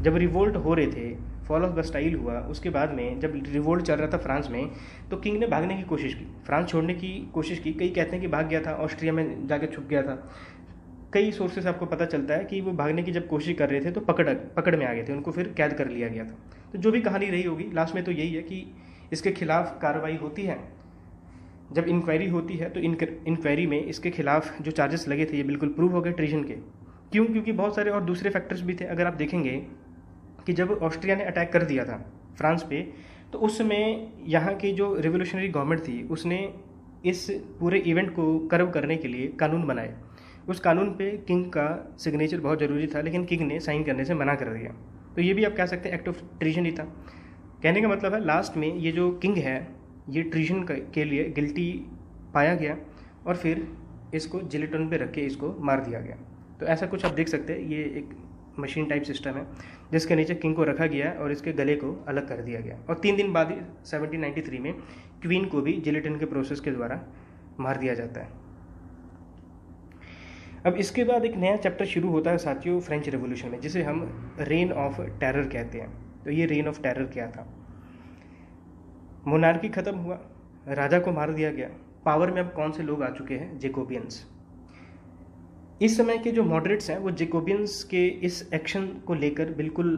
जब रिवोल्ट हो रहे थे, फॉल ऑफ बस्टाइल हुआ, उसके बाद में जब रिवोल्ट चल रहा था फ्रांस में, तो किंग ने भागने की कोशिश की, फ्रांस छोड़ने की कोशिश की। कई कहते हैं कि भाग गया था, ऑस्ट्रिया में जाके छुप गया था। कई सोर्सेस आपको पता चलता है कि वो भागने की जब कोशिश कर रहे थे तो पकड़ में आ गए थे, उनको फिर कैद कर लिया गया था। तो जो भी कहानी रही होगी, लास्ट में तो यही है कि इसके खिलाफ कार्रवाई होती है। जब इंक्वायरी होती है तो इंक्वायरी में इसके खिलाफ जो चार्जेस लगे थे ये बिल्कुल प्रूव हो गए ट्रीजन के। क्यों? क्योंकि बहुत सारे और दूसरे फैक्टर्स भी थे। अगर आप देखेंगे कि जब ऑस्ट्रिया ने अटैक कर दिया था फ्रांस पे, तो उस समय यहाँ की जो रिवोल्यूशनरी गवर्नमेंट थी उसने इस पूरे इवेंट को कर्व करने के लिए कानून बनाए। उस कानून पे किंग का सिग्नेचर बहुत ज़रूरी था, लेकिन किंग ने साइन करने से मना कर दिया। तो ये भी आप कह सकते हैं एक्ट ऑफ ट्रीजन ही था। कहने का मतलब है लास्ट में ये जो किंग है ये ट्रीजन के लिए गिल्टी पाया गया और फिर इसको जिलेटिन पे रख के इसको मार दिया गया। तो ऐसा कुछ आप देख सकते हैं, ये एक मशीन टाइप सिस्टम है जिसके नीचे किंग को रखा गया और इसके गले को अलग कर दिया गया। और 3 दिन बाद ही 1793 में क्वीन को भी जिलेटिन के प्रोसेस के द्वारा मार दिया जाता है। अब इसके बाद एक नया चैप्टर शुरू होता है साथियों फ्रेंच रेवोल्यूशन में, जिसे हम रेन ऑफ टेरर कहते हैं। तो ये रेन ऑफ टेरर क्या था? मोनार्की खत्म हुआ, राजा को मार दिया गया, पावर में अब कौन से लोग आ चुके हैं? जेकोबियंस। इस समय के जो मॉडरेट्स हैं वो जेकोबियंस के इस एक्शन को लेकर बिल्कुल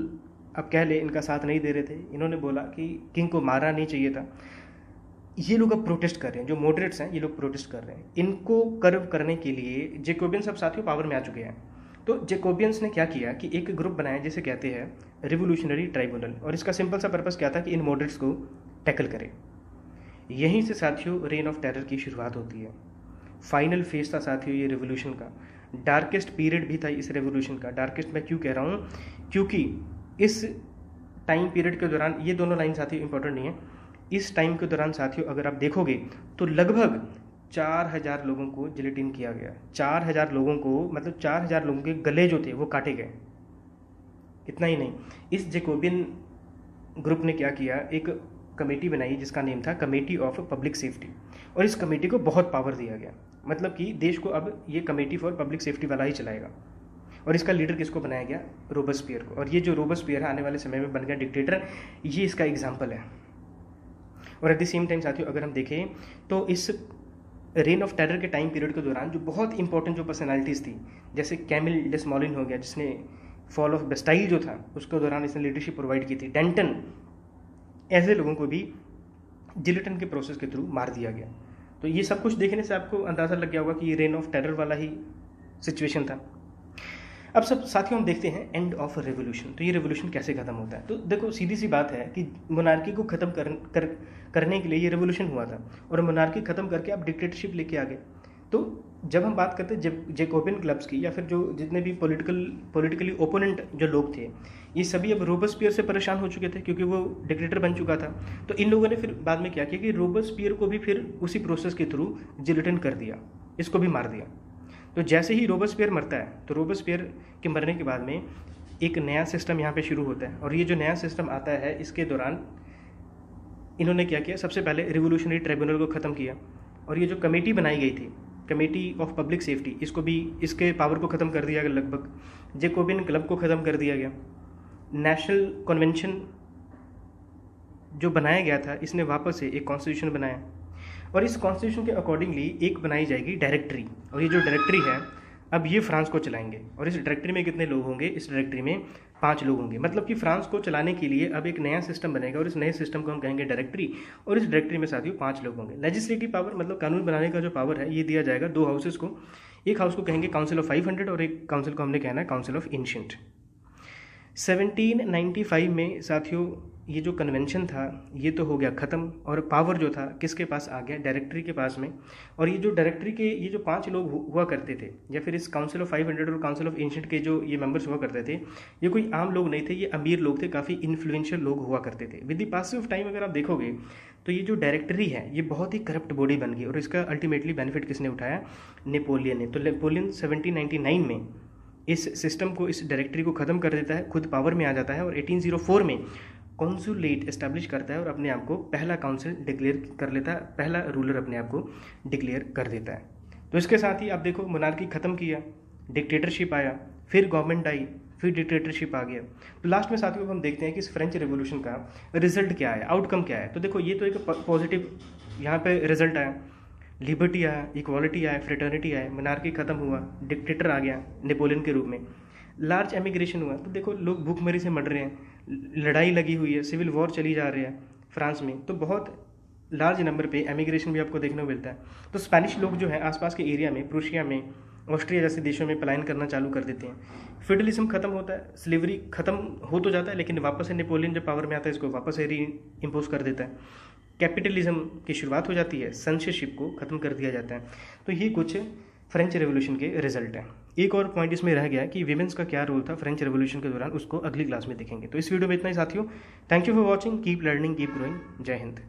अब कह ले इनका साथ नहीं दे रहे थे। इन्होंने बोला कि किंग को मारना नहीं चाहिए था। ये लोग अब प्रोटेस्ट कर रहे हैं, जो मॉडरेट्स हैं ये लोग प्रोटेस्ट कर रहे हैं। इनको कर्व करने के लिए जेकोबियंस अब साथियों पावर में आ चुके हैं। तो जेकोबियंस ने क्या किया कि एक ग्रुप बनाया जिसे कहते हैं रिवोल्यूशनरी ट्राइब्यूनल, और इसका सिंपल सा पर्पस क्या था कि इन मॉडरेट्स को टैकल करें। यहीं से साथियों रेन ऑफ टेरर की शुरुआत होती है। फाइनल फेज था साथियों ये रेवोल्यूशन का, डार्केस्ट पीरियड भी था इस रेवोल्यूशन का। डार्केस्ट मैं क्यों कह रहा हूँ? क्योंकि इस टाइम पीरियड के दौरान, ये दोनों लाइन साथियों इंपॉर्टेंट नहीं है, इस टाइम के दौरान साथियों अगर आप देखोगे तो लगभग 4000 लोगों को जिलेटिन किया गया। 4000 लोगों को, मतलब 4000 लोगों के गले जो थे वो काटे गए। इतना ही नहीं, इस जेकोबियन ग्रुप ने क्या किया, एक कमेटी बनाई जिसका नेम था कमेटी ऑफ पब्लिक सेफ्टी, और इस कमेटी को बहुत पावर दिया गया। मतलब कि देश को अब ये कमेटी फॉर पब्लिक सेफ्टी वाला ही चलाएगा। और इसका लीडर किसको बनाया गया? रोबेस्पियर को। और ये जो रोबेस्पियर है आने वाले समय में बन गया डिक्टेटर, ये इसका एग्जाम्पल है। और एट द सेम टाइम साथियों अगर हम देखें तो इस रेन ऑफ टेरर के टाइम पीरियड के दौरान जो बहुत इंपॉर्टेंट जो पर्सनैलिटीज़ थी, जैसे कैमिल डेस्मोलिन हो गया जिसने फॉल ऑफ बेस्टाइल जो था उसके दौरान इसने लीडरशिप प्रोवाइड की थी, डेंटन, ऐसे लोगों को भी जिलेटिन के प्रोसेस के थ्रू मार दिया गया। तो ये सब कुछ देखने से आपको अंदाज़ा लग गया होगा कि ये रेन ऑफ टेरर वाला ही सिचुएशन था। अब सब साथियों हम देखते हैं एंड ऑफ रेवोल्यूशन। तो ये रेवोल्यूशन कैसे खत्म होता है? तो देखो सीधी सी बात है कि मोनार्की को खत्म करने के लिए ये रेवोल्यूशन हुआ था, और मोनार्की खत्म करके आप डिक्टेटरशिप लेके आ गए। तो जब हम बात करते हैं जेकोबियन क्लब्स की, या फिर जो जितने भी पॉलिटिकली ओपोनेंट जो लोग थे, ये सभी अब रोबेस्पियर से परेशान हो चुके थे क्योंकि वो डिक्टेटर बन चुका था। तो इन लोगों ने फिर बाद में क्या किया कि रोबेस्पियर को भी फिर उसी प्रोसेस के थ्रू जिलेटिन कर दिया, इसको भी मार दिया। तो जैसे ही रोबेस्पियर मरता है तो रोबेस्पियर के मरने के बाद में एक नया सिस्टम यहाँ पे शुरू होता है। और ये जो नया सिस्टम आता है इसके दौरान इन्होंने क्या किया, सबसे पहले रिवोल्यूशनरी ट्राइब्यूनल को ख़त्म किया, और ये जो कमेटी बनाई गई थी कमेटी ऑफ पब्लिक सेफ्टी, इसको भी, इसके पावर को ख़त्म कर दिया गया लगभग। जेकोबियन क्लब को ख़त्म कर दिया गया। नेशनल कन्वेंशन जो बनाया गया था इसने वापस से एक कॉन्स्टिट्यूशन बनाया, और इस कॉन्स्टिट्यूशन के अकॉर्डिंगली एक बनाई जाएगी डायरेक्टरी, और ये जो डायरेक्टरी है अब ये फ्रांस को चलाएंगे। और इस डायरेक्टरी में कितने लोग होंगे? इस डायरेक्टरी में 5 लोग होंगे। मतलब कि फ्रांस को चलाने के लिए अब एक नया सिस्टम बनेगा, और इस नए सिस्टम को हम कहेंगे डायरेक्टरी, और इस डायरेक्टरी में साथियों 5 लोग होंगे। लेजिस्लेटिव पावर मतलब कानून बनाने का जो पावर है ये दिया जाएगा 2 हाउसेस को। एक हाउस को कहेंगे काउंसिल ऑफ 500 और एक काउंसिल को हमने कहना है काउंसिल ऑफ एंशिएंट। 1795 में साथियों ये जो कन्वेंशन था ये तो हो गया ख़त्म, और पावर जो था किसके पास आ गया, डायरेक्टरी के पास में। और ये जो डायरेक्टरी के ये जो 5 लोग हुआ करते थे, या फिर इस काउंसिल ऑफ 500 और काउंसिल ऑफ एंशिएंट के जो ये मेंबर्स हुआ करते थे, ये कोई आम लोग नहीं थे, ये अमीर लोग थे, काफ़ी इन्फ्लुएंशियल लोग हुआ करते थे। With the passing of time अगर आप देखोगे तो ये जो डायरेक्टरी है ये बहुत ही करप्ट बॉडी बन गई, और इसका अल्टीमेटली बेनिफिट किसने उठाया, नेपोलियन ने। तो नेपोलियन 1799 में इस सिस्टम को, इस डायरेक्टरी को ख़त्म कर देता है, खुद पावर में आ जाता है, और 1804 में कॉन्सुलेट एस्टैब्लिश करता है और अपने आप को पहला काउंसिल डिक्लेयर कर लेता है, पहला रूलर अपने आप को डिक्लेयर कर देता है। तो इसके साथ ही आप देखो मोनार्की ख़त्म किया, डिक्टेटरशिप आया, फिर गवर्नमेंट आई, फिर डिक्टेटरशिप आ गया। तो लास्ट में साथियों हम देखते हैं कि इस फ्रेंच रेवोल्यूशन का रिजल्ट क्या है, आउटकम क्या है। तो देखो ये तो एक पॉजिटिव यहाँ पे रिजल्ट आया, लिबर्टी आया, इक्वालिटी आया, फ्रेटर्निटी आया, मोनार्की ख़त्म हुआ, डिक्टेटर आ गया नेपोलियन के रूप में, लार्ज एमिग्रेशन हुआ। तो देखो लोग भूखमरी से मर रहे हैं, लड़ाई लगी हुई है, सिविल वॉर चली जा रही है फ्रांस में, तो बहुत लार्ज नंबर पे एमिग्रेशन भी आपको देखने को मिलता है। तो स्पेनिश लोग जो है आसपास के एरिया में, प्रूशिया में, ऑस्ट्रिया जैसे देशों में पलायन करना चालू कर देते हैं। फेडरलिज्म खत्म होता है, स्लेवरी खत्म हो तो जाता है, लेकिन वापस से नेपोलियन जब पावर में आता है इसको वापस से री इम्पोज कर देता है। कैपिटलिज्म की शुरुआत हो जाती है, सेंसरशिप को ख़त्म कर दिया जाता है। तो ये कुछ फ्रेंच रेवोल्यूशन के रिजल्ट हैं। एक और पॉइंट इसमें रह गया कि विमेंस का क्या रोल था फ्रेंच रेवोल्यूशन के दौरान, उसको अगली क्लास में देखेंगे। तो इस वीडियो में इतना ही साथियों, thank you for watching, keep learning, keep growing, जय हिंद।